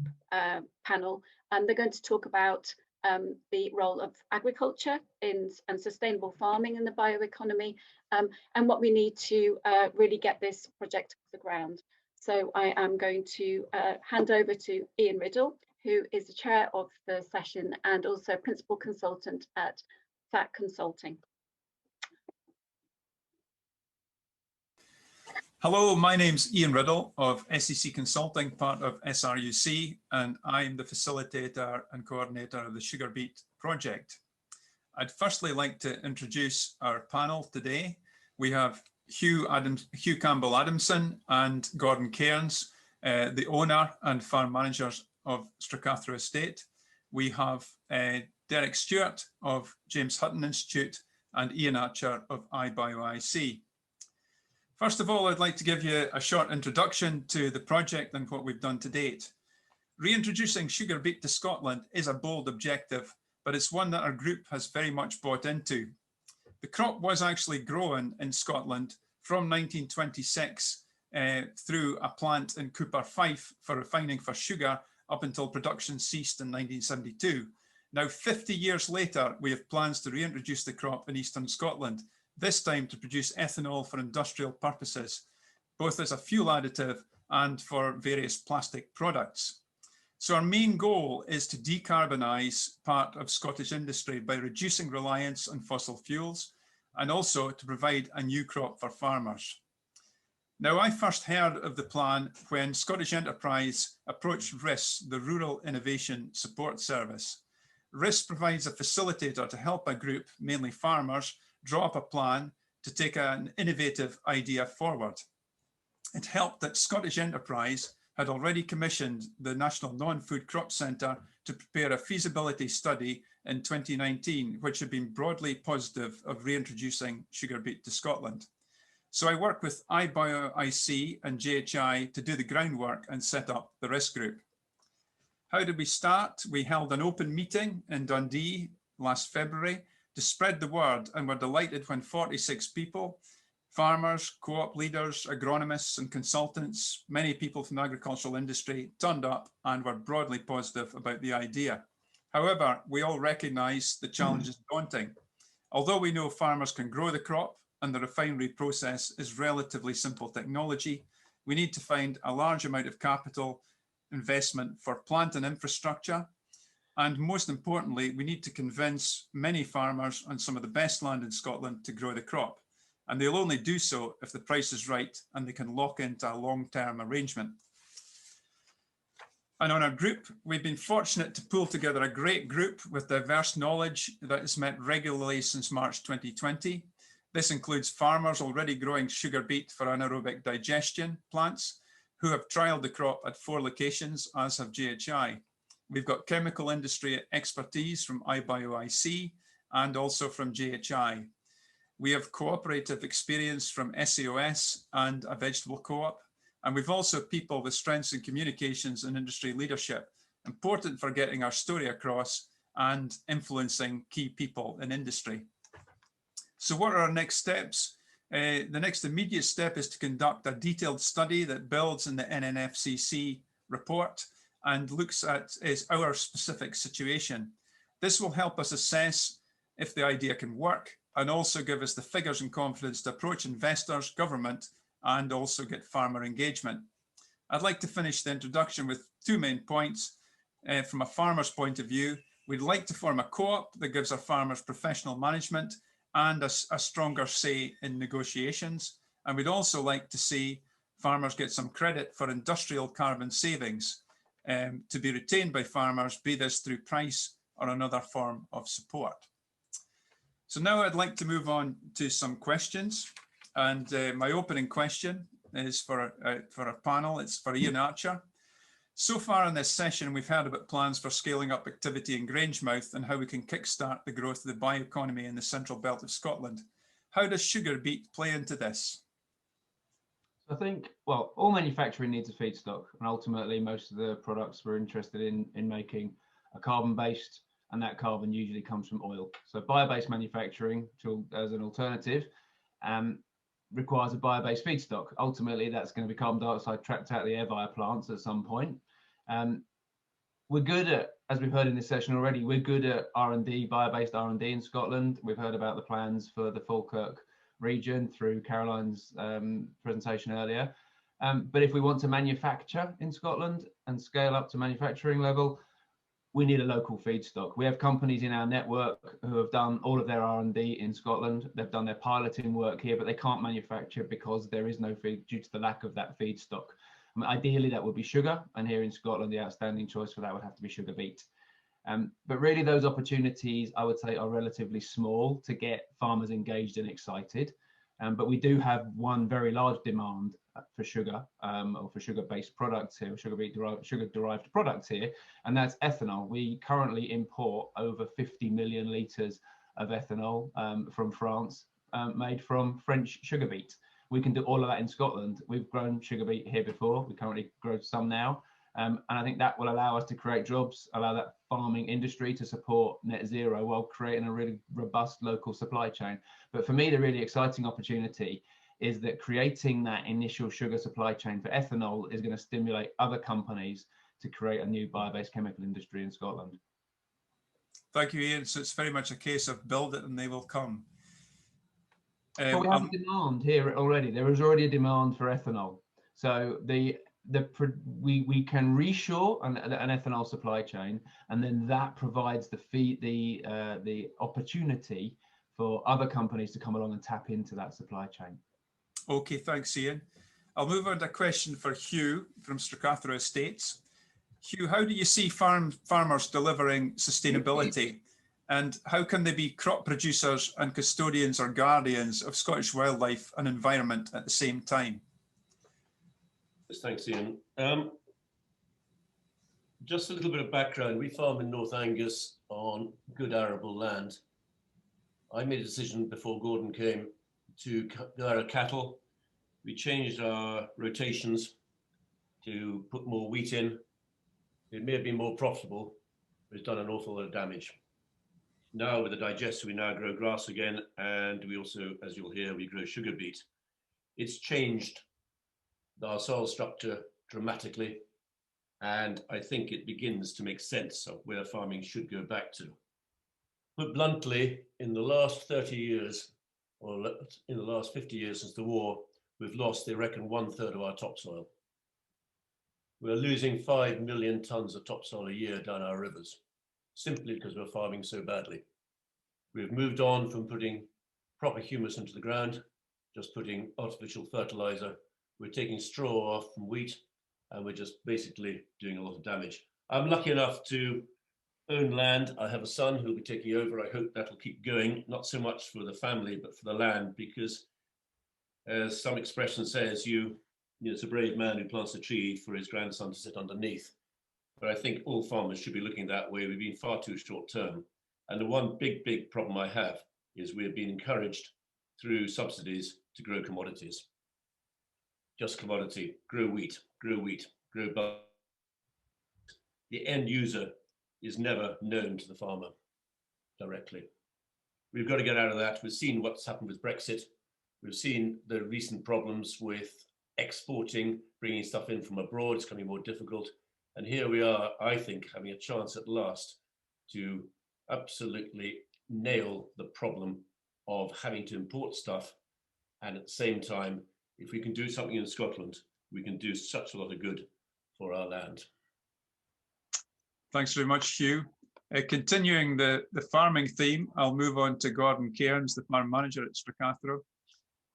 panel, and they're going to talk about the role of agriculture and sustainable farming in the bioeconomy, and what we need to really get this project off the ground. So I am going to hand over to Ian Riddle, who is the chair of the session and also principal consultant at SAC Consulting. Hello, my name's Ian Riddle of SEC Consulting, part of SRUC, and I'm the facilitator and coordinator of the Sugar Beet project. I'd firstly like to introduce our panel today. We have Hugh Campbell Adamson and Gordon Cairns, the owner and farm managers of Stracathra Estate. We have Derek Stewart of James Hutton Institute and Ian Archer of IBioIC. First of all, I'd like to give you a short introduction to the project and what we've done to date. Reintroducing sugar beet to Scotland is a bold objective, but it's one that our group has very much bought into. The crop was actually grown in Scotland from 1926 through a plant in Cooper Fife for refining for sugar up until production ceased in 1972. Now, 50 years later, we have plans to reintroduce the crop in eastern Scotland, this time to produce ethanol for industrial purposes, both as a fuel additive and for various plastic products. So our main goal is to decarbonise part of Scottish industry by reducing reliance on fossil fuels and also to provide a new crop for farmers. Now, I first heard of the plan when Scottish Enterprise approached RIS, the Rural Innovation Support Service. RISC provides a facilitator to help a group, mainly farmers, draw up a plan to take an innovative idea forward. It helped that Scottish Enterprise had already commissioned the National Non-Food Crop Centre to prepare a feasibility study in 2019, which had been broadly positive of reintroducing sugar beet to Scotland. So I worked with IBioIC and JHI to do the groundwork and set up the RISC group. How did we start? We held an open meeting in Dundee last February to spread the word, and were delighted when 46 people, farmers, co-op leaders, agronomists and consultants, many people from the agricultural industry, turned up and were broadly positive about the idea. However, we all recognise the challenge is daunting. Although we know farmers can grow the crop and the refinery process is relatively simple technology, we need to find a large amount of capital investment for plant and infrastructure. And most importantly, we need to convince many farmers on some of the best land in Scotland to grow the crop. And they'll only do so if the price is right and they can lock into a long-term arrangement. And on our group, we've been fortunate to pull together a great group with diverse knowledge that has met regularly since March 2020. This includes farmers already growing sugar beet for anaerobic digestion plants who have trialled the crop at 4 locations, as have JHI. We've got chemical industry expertise from IBioIC and also from JHI. We have cooperative experience from SAOS and a vegetable co-op. And we've also people with strengths in communications and industry leadership, important for getting our story across and influencing key people in industry. So what are our next steps? The next immediate step is to conduct a detailed study that builds in the NNFCC report and looks at our specific situation. This will help us assess if the idea can work and also give us the figures and confidence to approach investors, government, and also get farmer engagement. I'd like to finish the introduction with 2 main points. From a farmer's point of view, we'd like to form a co-op that gives our farmers professional management and a stronger say in negotiations. And we'd also like to see farmers get some credit for industrial carbon savings to be retained by farmers, be this through price or another form of support. So now I'd like to move on to some questions. And my opening question is for our panel. It's for Ian Archer. So far in this session, we've heard about plans for scaling up activity in Grangemouth and how we can kickstart the growth of the bioeconomy in the central belt of Scotland. How does sugar beet play into this? I think, well, all manufacturing needs a feedstock, and ultimately most of the products we're interested in making are carbon-based, and that carbon usually comes from oil. So bio-based manufacturing, as an alternative, requires a bio-based feedstock. Ultimately, that's going to be carbon dioxide trapped out of the air via plants at some point. We're good at, as we've heard in this session already, we're good at R&D, bio-based R&D in Scotland. We've heard about the plans for the Falkirk region through Caroline's presentation earlier. But if we want to manufacture in Scotland and scale up to manufacturing level, we need a local feedstock. We have companies in our network who have done all of their R&D in Scotland. They've done their piloting work here, but they can't manufacture because there is no feed due to the lack of that feedstock. I mean, ideally, that would be sugar. And here in Scotland, the outstanding choice for that would have to be sugar beet. But really, those opportunities, I would say, are relatively small to get farmers engaged and excited. But we do have one very large demand for sugar or for sugar-based products here, sugar-derived products here, and that's ethanol. We currently import over 50 million litres of ethanol from France, made from French sugar beet. We can do all of that in Scotland. We've grown sugar beet here before. We currently grow some now. And I think that will allow us to create jobs, allow that farming industry to support net zero while creating a really robust local supply chain. But for me, the really exciting opportunity is that creating that initial sugar supply chain for ethanol is going to stimulate other companies to create a new bio-based chemical industry in Scotland. Thank you, Ian. So it's very much a case of build it and they will come. But we have a demand here already. There is already a demand for ethanol. So we can reshore an ethanol supply chain, and then that provides the opportunity for other companies to come along and tap into that supply chain. Okay, thanks, Ian. I'll move on to a question for Hugh from Stracathra Estates. Hugh, how do you see farmers delivering sustainability? And how can they be crop producers and custodians or guardians of Scottish wildlife and environment at the same time? Yes, thanks, Ian. Just a little bit of background. We farm in North Angus on good arable land. I made a decision before Gordon came to our cattle. We changed our rotations to put more wheat in. It may have been more profitable, but it's done an awful lot of damage. Now with the digester, we now grow grass again, and we also, as you'll hear, we grow sugar beet. It's changed our soil structure dramatically, and I think it begins to make sense of where farming should go back to. Put bluntly, in the last 30 years, or in the last 50 years since the war, we've lost, they reckon, 1/3 of our topsoil. We're losing 5 million tons of topsoil a year down our rivers, simply because we're farming so badly. We've moved on from putting proper humus into the ground, just putting artificial fertilizer. We're taking straw off from wheat, and we're just basically doing a lot of damage. I'm lucky enough to own land. I have a son who'll be taking over. I hope that'll keep going, not so much for the family, but for the land, because as some expression says, it's a brave man who plants a tree for his grandson to sit underneath. But I think all farmers should be looking that way. We've been far too short term. And the one big problem I have is we've been encouraged through subsidies to grow commodities. Just commodity, grow wheat, grow butter. The end user is never known to the farmer directly. We've got to get out of that. We've seen what's happened with Brexit. We've seen the recent problems with exporting, bringing stuff in from abroad. It's becoming more difficult. And here we are, I think, having a chance at last to absolutely nail the problem of having to import stuff. And at the same time, if we can do something in Scotland, we can do such a lot of good for our land. Thanks very much, Hugh. Continuing the farming theme, I'll move on to Gordon Cairns, the farm manager at Stracathro.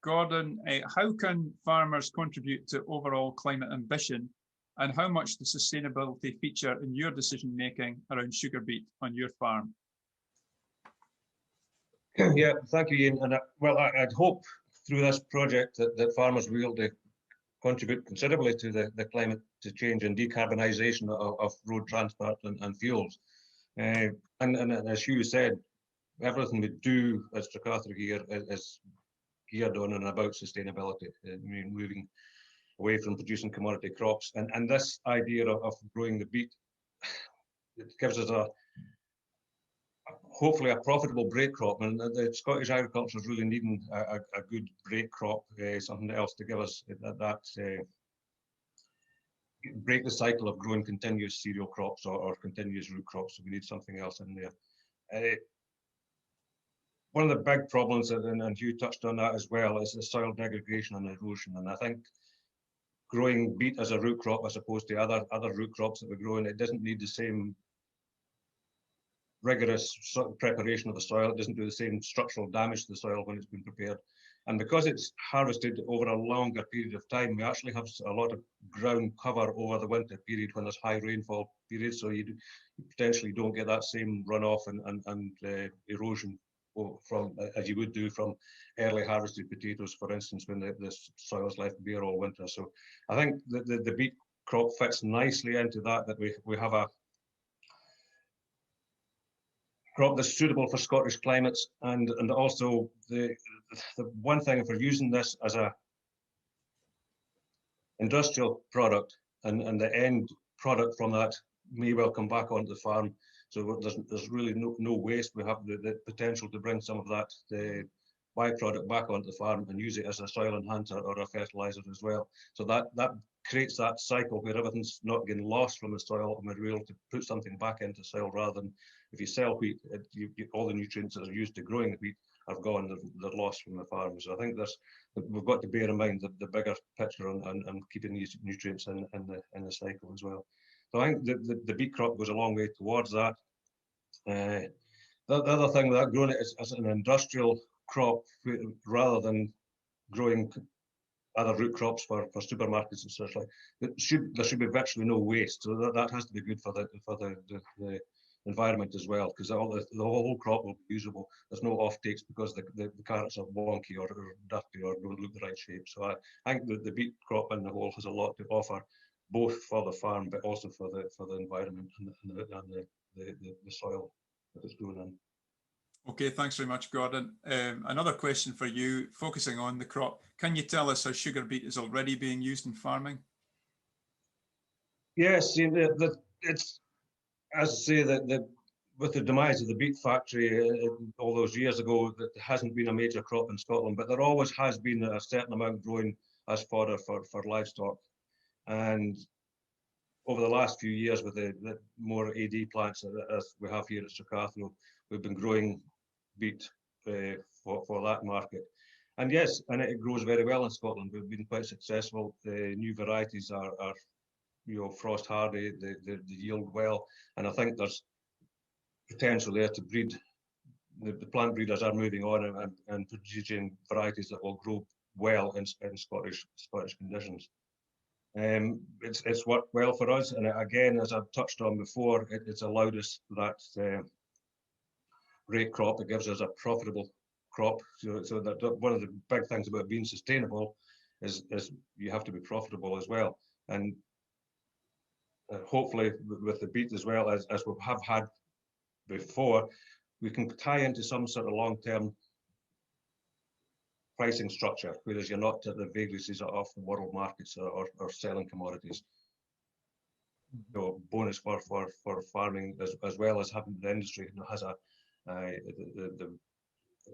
Gordon, how can farmers contribute to overall climate ambition, and how much does sustainability feature in your decision making around sugar beet on your farm? Yeah, thank you, Ian. And I'd hope through this project that farmers will be able to contribute considerably to the climate change and decarbonisation of road transport and fuels. And as Hugh said, everything we do at Stracathro here is geared on and about sustainability. I mean, moving away from producing commodity crops, and this idea of growing the beet, it gives us hopefully a profitable break crop, and the Scottish agriculture is really needing a good break crop, something else to give us that break the cycle of growing continuous cereal crops or continuous root crops. So we need something else in there. One of the big problems, and Hugh touched on that as well, is the soil degradation and erosion. And I think growing beet as a root crop as opposed to other root crops that we're growing, it doesn't need the same rigorous preparation of the soil. It doesn't do the same structural damage to the soil when it's been prepared. And because it's harvested over a longer period of time, we actually have a lot of ground cover over the winter period when there's high rainfall periods. So you potentially don't get that same runoff and erosion from as you would do from early harvested potatoes, for instance, when the soil's left bare all winter. So I think the beet crop fits nicely into that we have a crop that's suitable for Scottish climates, and also the one thing, if we're using this as a industrial product and the end product from that may well come back onto the farm, so there's really no waste. We have the potential to bring some of that the byproduct back onto the farm and use it as a soil enhancer or a fertilizer as well. So that creates that cycle where everything's not getting lost from the soil, and we're able to put something back into soil, rather than if you sell wheat, all the nutrients that are used to growing the wheat have gone, they're lost from the farm. So I think we've got to bear in mind the bigger picture on keeping these nutrients in the cycle as well. So I think the beet crop goes a long way towards that. The other thing with that, growing it as an industrial crop rather than growing other root crops for supermarkets and such like. There should be virtually no waste. So that has to be good for the environment as well, because the whole crop will be usable. There's no offtakes because the carrots are wonky or dirty or don't look the right shape. So I think that the beet crop in the whole has a lot to offer, both for the farm but also for the environment and the soil that it's grown in. Okay, thanks very much, Gordon. Another question for you, focusing on the crop. Can you tell us how sugar beet is already being used in farming? Yes, it's, as I say, that with the demise of the beet factory all those years ago, that there hasn't been a major crop in Scotland, but there always has been a certain amount growing as fodder for livestock. And over the last few years, with the more AD plants as we have here at Stracathro, we've been growing beet for that market. And yes, and it grows very well in Scotland. We've been quite successful. The new varieties are frost hardy, they yield well, and I think there's potential there to breed. The plant breeders are moving on and producing varieties that will grow well in Scottish conditions. It's worked well for us, and again, as I've touched on before, it's allowed us that rate crop. It gives us a profitable crop. So that one of the big things about being sustainable is you have to be profitable as well. And hopefully with the beet as well, as we have had before, we can tie into some sort of long-term pricing structure, whereas you're not at the vagaries of world markets or selling commodities. So bonus for farming, as well as having the industry has the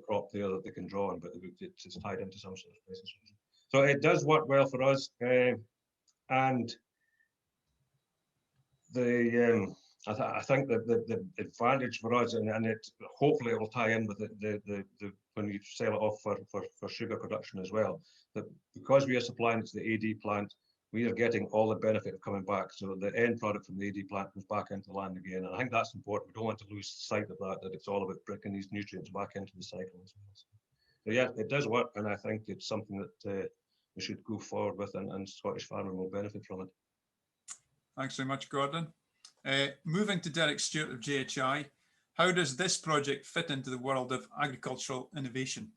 crop there that they can draw on, but it's tied into some sort of pricing structure. So it does work well for us, and I think that the advantage for us, and it hopefully it will tie in with the when you sell it off for sugar production as well, that because we are supplying it to the AD plant, we are getting all the benefit of coming back. So the end product from the AD plant comes back into the land again, and I think that's important. We don't want to lose sight of that it's all about bringing these nutrients back into the cycle as well. So yeah, it does work, and I think it's something that we should go forward with, and Scottish farming will benefit from it. Thanks very much, Gordon. Moving to Derek Stewart of JHI, how does this project fit into the world of agricultural innovation?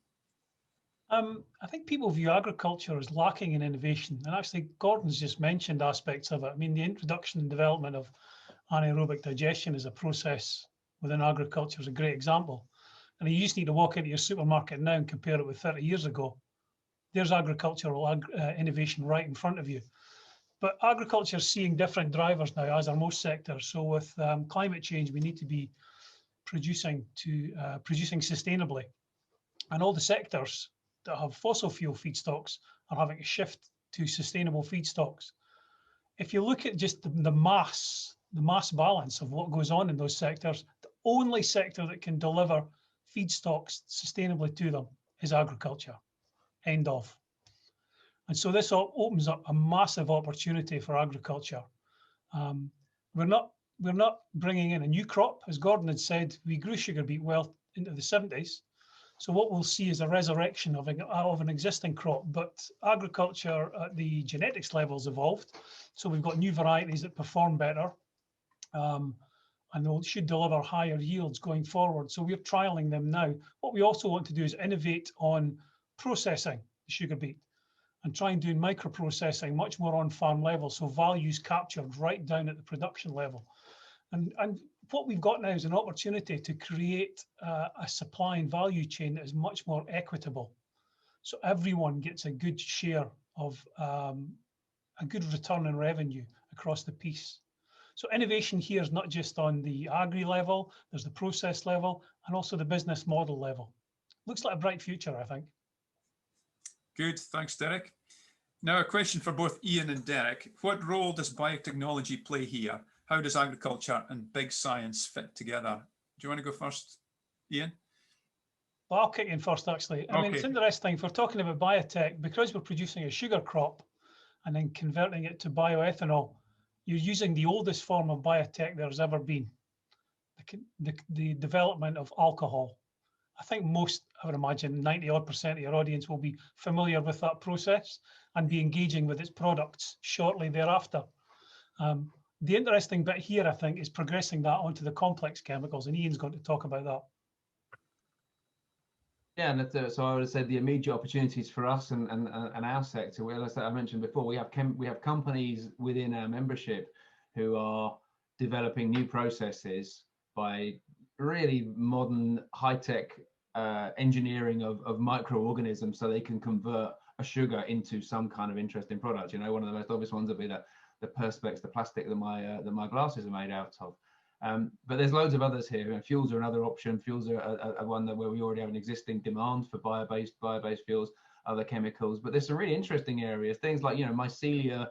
I think people view agriculture as lacking in innovation, and actually Gordon's just mentioned aspects of it. I mean, the introduction and development of anaerobic digestion as a process within agriculture is a great example. And you just need to walk into your supermarket now and compare it with 30 years ago. There's agricultural innovation right in front of you. But agriculture is seeing different drivers now, as are most sectors. So with climate change, we need to be producing sustainably. And all the sectors that have fossil fuel feedstocks are having to shift to sustainable feedstocks. If you look at just the mass balance of what goes on in those sectors, the only sector that can deliver feedstocks sustainably to them is agriculture. End of. And so this opens up a massive opportunity for agriculture. We're not bringing in a new crop. As Gordon had said, we grew sugar beet well into the 70s. So what we'll see is a resurrection of an existing crop, but agriculture at the genetics levels evolved. So we've got new varieties that perform better, and they should deliver higher yields going forward. So we're trialing them now. What we also want to do is innovate on processing the sugar beet and try and do microprocessing much more on farm level. So values captured right down at the production level. And what we've got now is an opportunity to create a supply and value chain that is much more equitable. So everyone gets a good share of a good return on revenue across the piece. So innovation here is not just on the agri level, there's the process level and also the business model level. Looks like a bright future, I think. Good, thanks, Derek. Now a question for both Ian and Derek. What role does biotechnology play here? How does agriculture and big science fit together? Do you want to go first, Ian? Well, I'll kick in first, actually. I mean, it's interesting, if we're talking about biotech, because we're producing a sugar crop and then converting it to bioethanol, you're using the oldest form of biotech there's ever been, the development of alcohol. I think most I would imagine 90% of your audience will be familiar with that process and be engaging with its products shortly thereafter. The interesting bit here, I think, is progressing that onto the complex chemicals, and Ian's going to talk about that. Yeah, and so I would say the immediate opportunities for us and our sector. Well, as I mentioned before, we have companies within our membership who are developing new processes by really modern, high-tech engineering of microorganisms, so they can convert a sugar into some kind of interesting product. You know, one of the most obvious ones would be the perspex, the plastic that my glasses are made out of. But there's loads of others here, and fuels are another option. Fuels are one where we already have an existing demand for bio-based fuels, other chemicals. But there's some really interesting areas, things like, you know, mycelia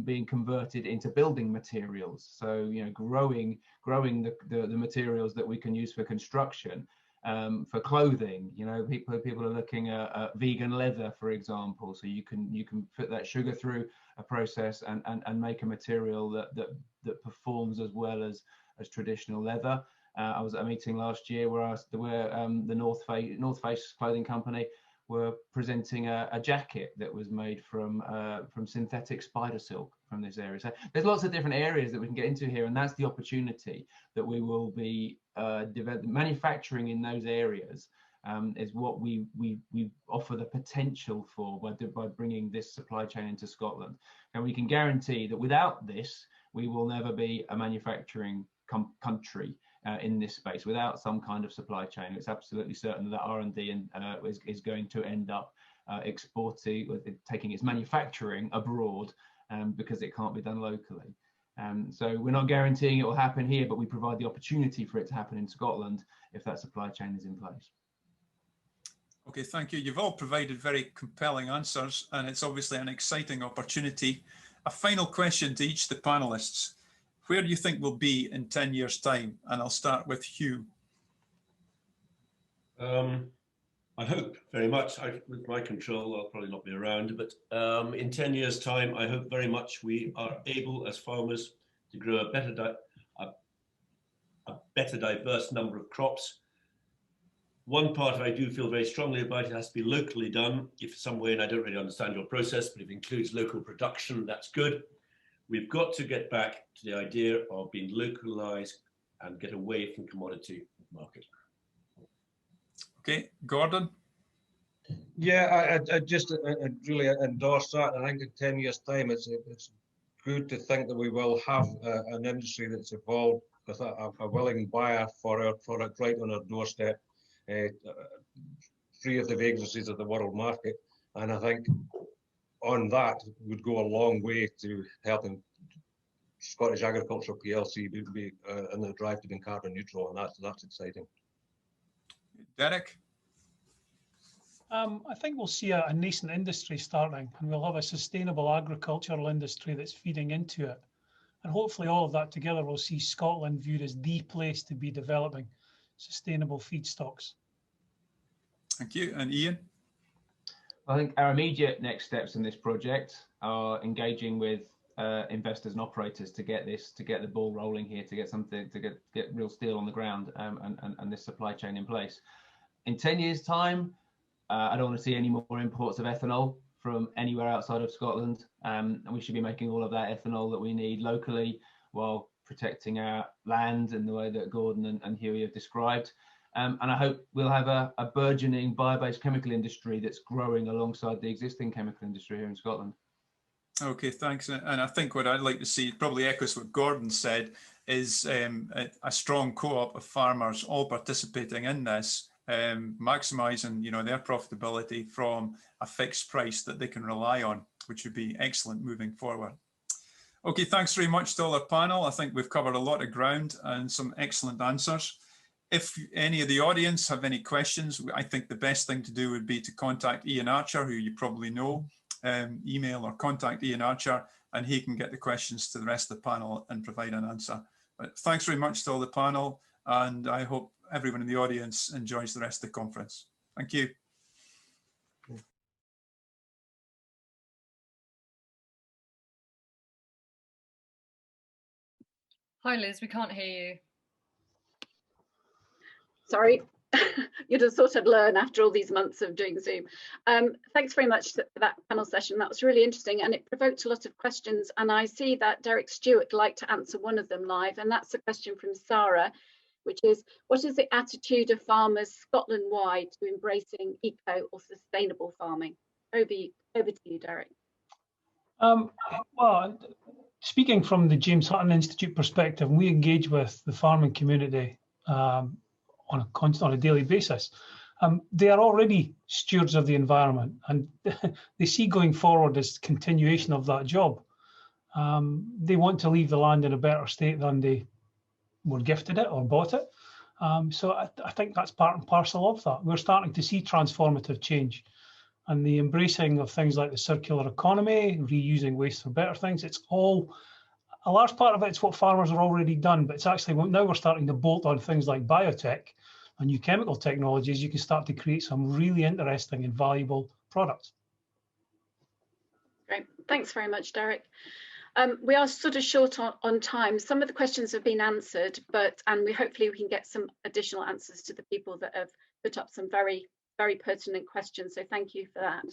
being converted into building materials. So, you know, growing the materials that we can use for construction, for clothing. You know, people are looking at vegan leather, for example. So you can put that sugar through a process and make a material that performs as well as traditional leather. I was at a meeting last year where the North Face clothing company were presenting a jacket that was made from synthetic spider silk from this area. So there's lots of different areas that we can get into here, and that's the opportunity that we will be manufacturing in those areas. Is what we offer the potential for by bringing this supply chain into Scotland. And we can guarantee that without this, we will never be a manufacturing country in this space without some kind of supply chain. It's absolutely certain that R&D is going to end up taking its manufacturing abroad because it can't be done locally. So we're not guaranteeing it will happen here, but we provide the opportunity for it to happen in Scotland if that supply chain is in place. Okay, thank you. You've all provided very compelling answers, and it's obviously an exciting opportunity. A final question to each of the panelists. Where do you think we'll be in 10 years' time? And I'll start with Hugh. I hope very much, with my control, I'll probably not be around, but in 10 years' time, I hope very much we are able as farmers to grow a better diverse number of crops. One part I do feel very strongly about, it has to be locally done. If some way, and I don't really understand your process, but if it includes local production, that's good. We've got to get back to the idea of being localized and get away from commodity market. Okay, Gordon. Yeah, I just really endorse that. I think in 10 years' time, it's good to think that we will have an industry that's evolved with a willing buyer for our product right on our doorstep, free of the vagaries of the world market. And I think on that would go a long way to helping Scottish Agriculture PLC be in the drive to be carbon neutral, and that's exciting. Derek? I think we'll see a nascent industry starting, and we'll have a sustainable agricultural industry that's feeding into it. And hopefully all of that together will see Scotland viewed as the place to be developing sustainable feedstocks. Thank you. And Ian? I think our immediate next steps in this project are engaging with investors and operators to get the ball rolling here, to get real steel on the ground and this supply chain in place. In 10 years' time, I don't want to see any more imports of ethanol from anywhere outside of Scotland, and we should be making all of that ethanol that we need locally while protecting our land in the way that Gordon and Huey have described. And I hope we'll have a burgeoning bio-based chemical industry that's growing alongside the existing chemical industry here in Scotland. Okay, thanks. And I think what I'd like to see probably echoes what Gordon said, is a strong co-op of farmers all participating in this, maximising, you know, their profitability from a fixed price that they can rely on, which would be excellent moving forward. Okay, thanks very much to all our panel. I think we've covered a lot of ground and some excellent answers. If any of the audience have any questions, I think the best thing to do would be to contact Ian Archer, who you probably know, email or contact Ian Archer, and he can get the questions to the rest of the panel and provide an answer. But thanks very much to all the panel, and I hope everyone in the audience enjoys the rest of the conference. Thank you. Hi Liz, we can't hear you. Sorry. you'd have thought I'd learn after all these months of doing Zoom. Thanks very much for that panel session. That was really interesting, and it provoked a lot of questions. And I see that Derek Stewart would like to answer one of them live, and that's a question from Sarah, which is, what is the attitude of farmers Scotland-wide to embracing eco or sustainable farming? Over to you, Derek. Well, speaking from the James Hutton Institute perspective, we engage with the farming community on a daily basis. They are already stewards of the environment, and they see going forward as continuation of that job. They want to leave the land in a better state than they were gifted it or bought it. So I think that's part and parcel of that. We're starting to see transformative change, and the embracing of things like the circular economy, reusing waste for better things. It's all, a large part of it's what farmers are already done, but it's actually now we're starting to bolt on things like biotech and new chemical technologies. You can start to create some really interesting and valuable products. Great, thanks very much, Derek. We are sort of short on time. Some of the questions have been answered, and hopefully we can get some additional answers to the people that have put up some very pertinent questions. So thank you for that.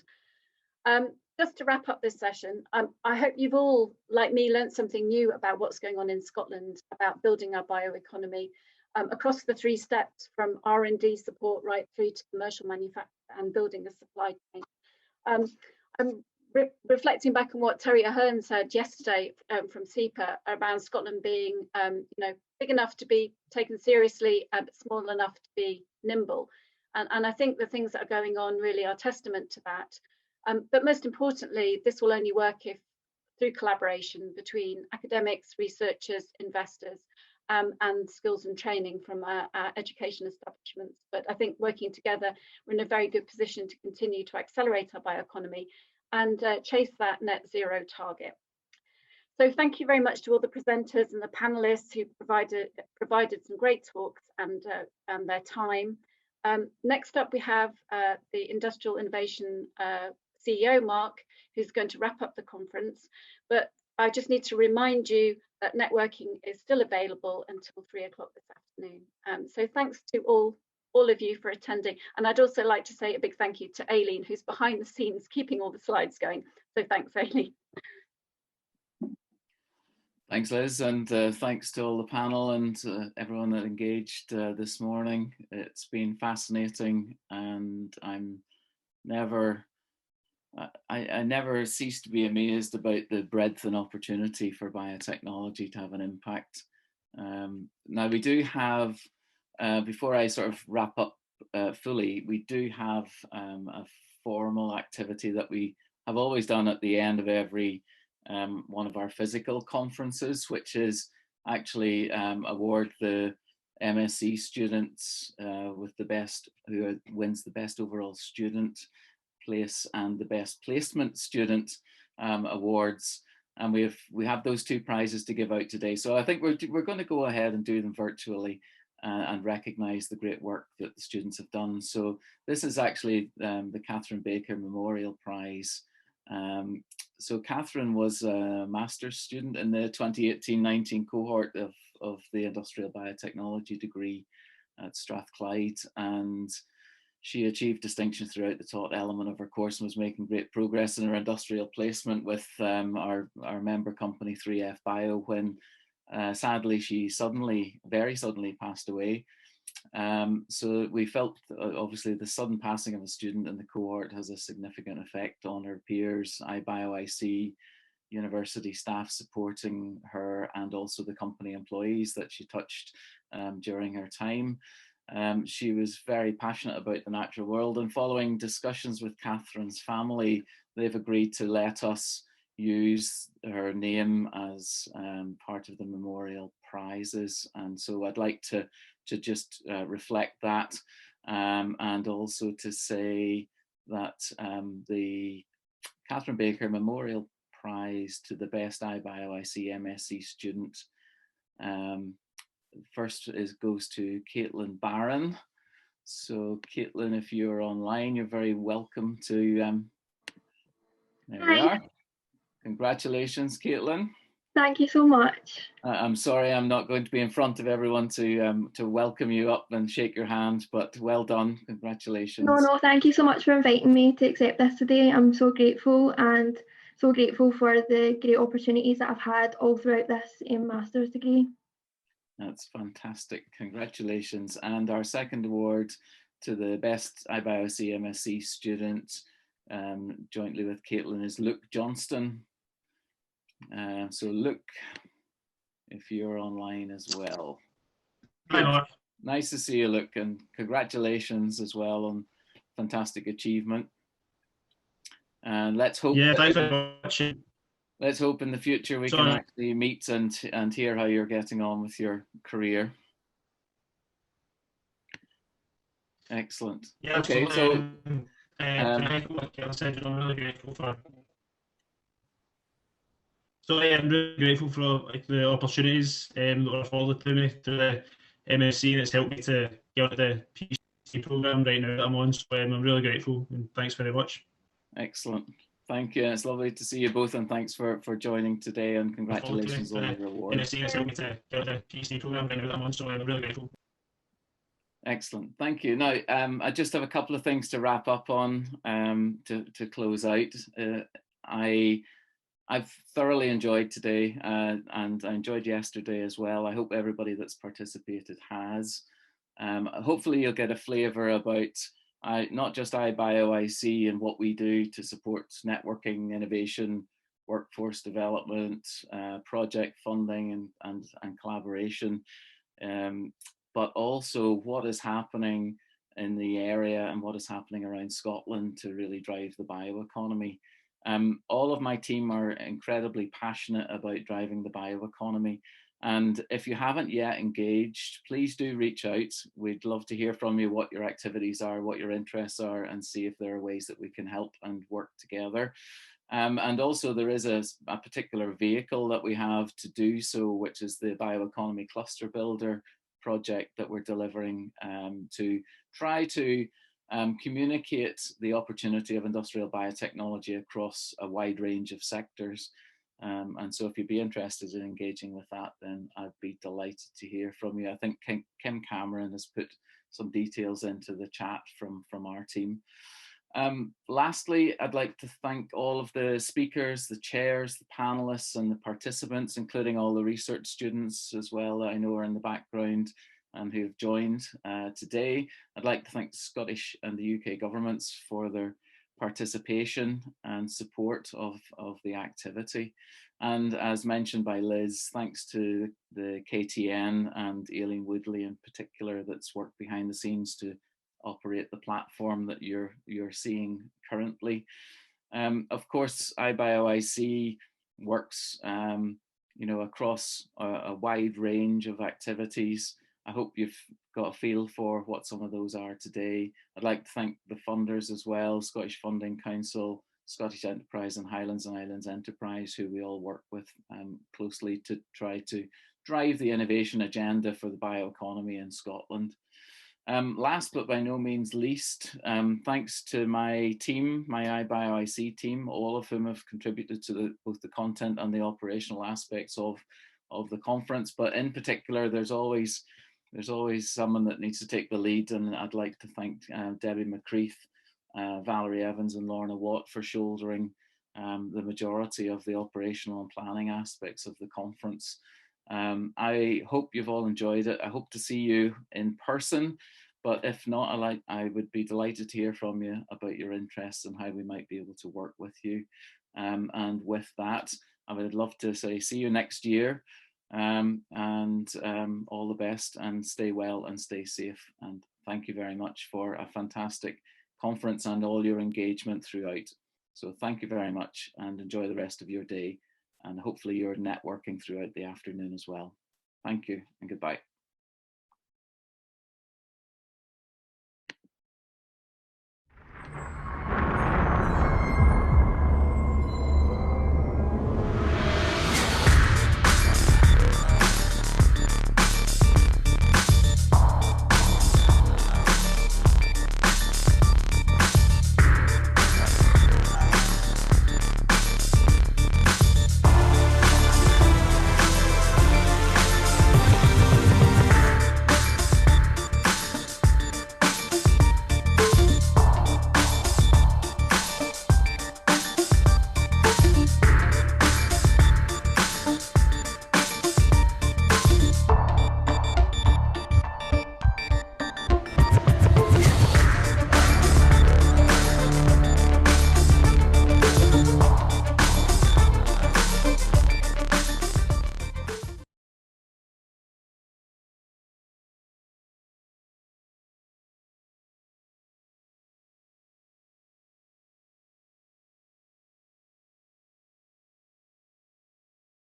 Just to wrap up this session, I hope you've all, like me, learned something new about what's going on in Scotland, about building our bioeconomy across the 3 steps, from R&D support right through to commercial manufacture and building a supply chain. I'm reflecting back on what Terry Ahern said yesterday from SEPA around Scotland being big enough to be taken seriously, but small enough to be nimble. And I think the things that are going on really are testament to that. But most importantly, this will only work if through collaboration between academics, researchers, investors, and skills and training from our education establishments. But I think working together, we're in a very good position to continue to accelerate our bioeconomy and chase that net zero target. So thank you very much to all the presenters and the panelists who provided some great talks and their time. Next up, we have the Industrial Innovation CEO, Mark, who's going to wrap up the conference. But I just need to remind you that networking is still available until 3 o'clock this afternoon. So thanks to all of you for attending. And I'd also like to say a big thank you to Aileen, who's behind the scenes keeping all the slides going. So thanks, Aileen. Thanks, Liz, and thanks to all the panel and everyone that engaged this morning. It's been fascinating, and I never cease to be amazed about the breadth and opportunity for biotechnology to have an impact. Now we do have, before I sort of wrap up fully, we do have a formal activity that we have always done at the end of every one of our physical conferences, which is actually award the MSc students with the best, who wins the best overall student place and the best placement student awards, and we have those 2 prizes to give out today. So I think we're going to go ahead and do them virtually and recognise the great work that the students have done. So this is actually the Catherine Baker Memorial Prize. So Catherine was a master's student in the 2018-19 cohort of the Industrial Biotechnology degree at Strathclyde, and she achieved distinction throughout the taught element of her course and was making great progress in her industrial placement with our member company 3F Bio when sadly she very suddenly passed away. So we felt obviously the sudden passing of a student in the cohort has a significant effect on her peers, IBioIC, university staff supporting her, and also the company employees that she touched during her time. She was very passionate about the natural world, and following discussions with Catherine's family, they've agreed to let us use her name as part of the memorial prizes. And so I'd like to just reflect that, and also to say that the Catherine Baker Memorial Prize to the best IBioIC MSc student first goes to Caitlin Barron. So Caitlin, if you're online, you're very welcome to, there we are. Congratulations, Caitlin. Thank you so much. I'm sorry I'm not going to be in front of everyone to welcome you up and shake your hand, but well done, congratulations. No, thank you so much for inviting me to accept this today. I'm so grateful, and so grateful for the great opportunities that I've had all throughout this master's degree. That's fantastic, congratulations. And our second award to the best IBioIC MSc student, jointly with Caitlin, is Luke Johnston. So Luke, if you're online as well. Hi, Mark. Nice to see you, Luke, and congratulations as well on fantastic achievement. And let's hope. Yeah, thanks very much. Let's hope in the future we can actually meet and hear how you're getting on with your career. Excellent. Yeah, okay, so I'm really grateful for. So I'm really grateful for the opportunities that were afforded to me through the MSc, and it's helped me to get onto the PhD program right now that I'm on. So I'm really grateful, and thanks very much. Excellent. Thank you. It's lovely to see you both, and thanks for joining today, and congratulations on your award. MSc has helped me to get onto the PhD program right now that I'm on, so I'm really grateful. Excellent, thank you. Now, I just have a couple of things to wrap up on to close out. I've thoroughly enjoyed today, and I enjoyed yesterday as well. I hope everybody that's participated has. Hopefully you'll get a flavour about not just IBioIC and what we do to support networking, innovation, workforce development, project funding and collaboration, but also what is happening in the area and what is happening around Scotland to really drive the bioeconomy. All of my team are incredibly passionate about driving the bioeconomy. And if you haven't yet engaged, please do reach out. We'd love to hear from you what your activities are, what your interests are, and see if there are ways that we can help and work together. And also there is a particular vehicle that we have to do so, which is the Bioeconomy Cluster Builder project that we're delivering to try to communicate the opportunity of industrial biotechnology across a wide range of sectors. And so if you'd be interested in engaging with that, then I'd be delighted to hear from you. I think Kim Cameron has put some details into the chat from our team. Lastly, I'd like to thank all of the speakers, the chairs, the panelists and the participants, including all the research students as well that I know are in the background and who have joined today. I'd like to thank the Scottish and the UK governments for their participation and support of the activity. And as mentioned by Liz, thanks to the KTN and Aileen Woodley in particular that's worked behind the scenes to operate the platform that you're seeing currently. Of course, IBioIC works across a wide range of activities. I hope you've got a feel for what some of those are today. I'd like to thank the funders as well, Scottish Funding Council, Scottish Enterprise and Highlands and Islands Enterprise, who we all work with closely to try to drive the innovation agenda for the bioeconomy in Scotland. Last but by no means least, thanks to my team, my IBioIC team, all of whom have contributed to both the content and the operational aspects of the conference. But in particular, there's always someone that needs to take the lead, and I'd like to thank Debbie McCreath, Valerie Evans and Lorna Watt for shouldering the majority of the operational and planning aspects of the conference. I hope you've all enjoyed it. I hope to see you in person, but if not, I would be delighted to hear from you about your interests and how we might be able to work with you. And with that, I would love to say see you next year, and all the best, and stay well and stay safe. And thank you very much for a fantastic conference and all your engagement throughout. So thank you very much, and enjoy the rest of your day. And hopefully you're networking throughout the afternoon as well. Thank you and goodbye.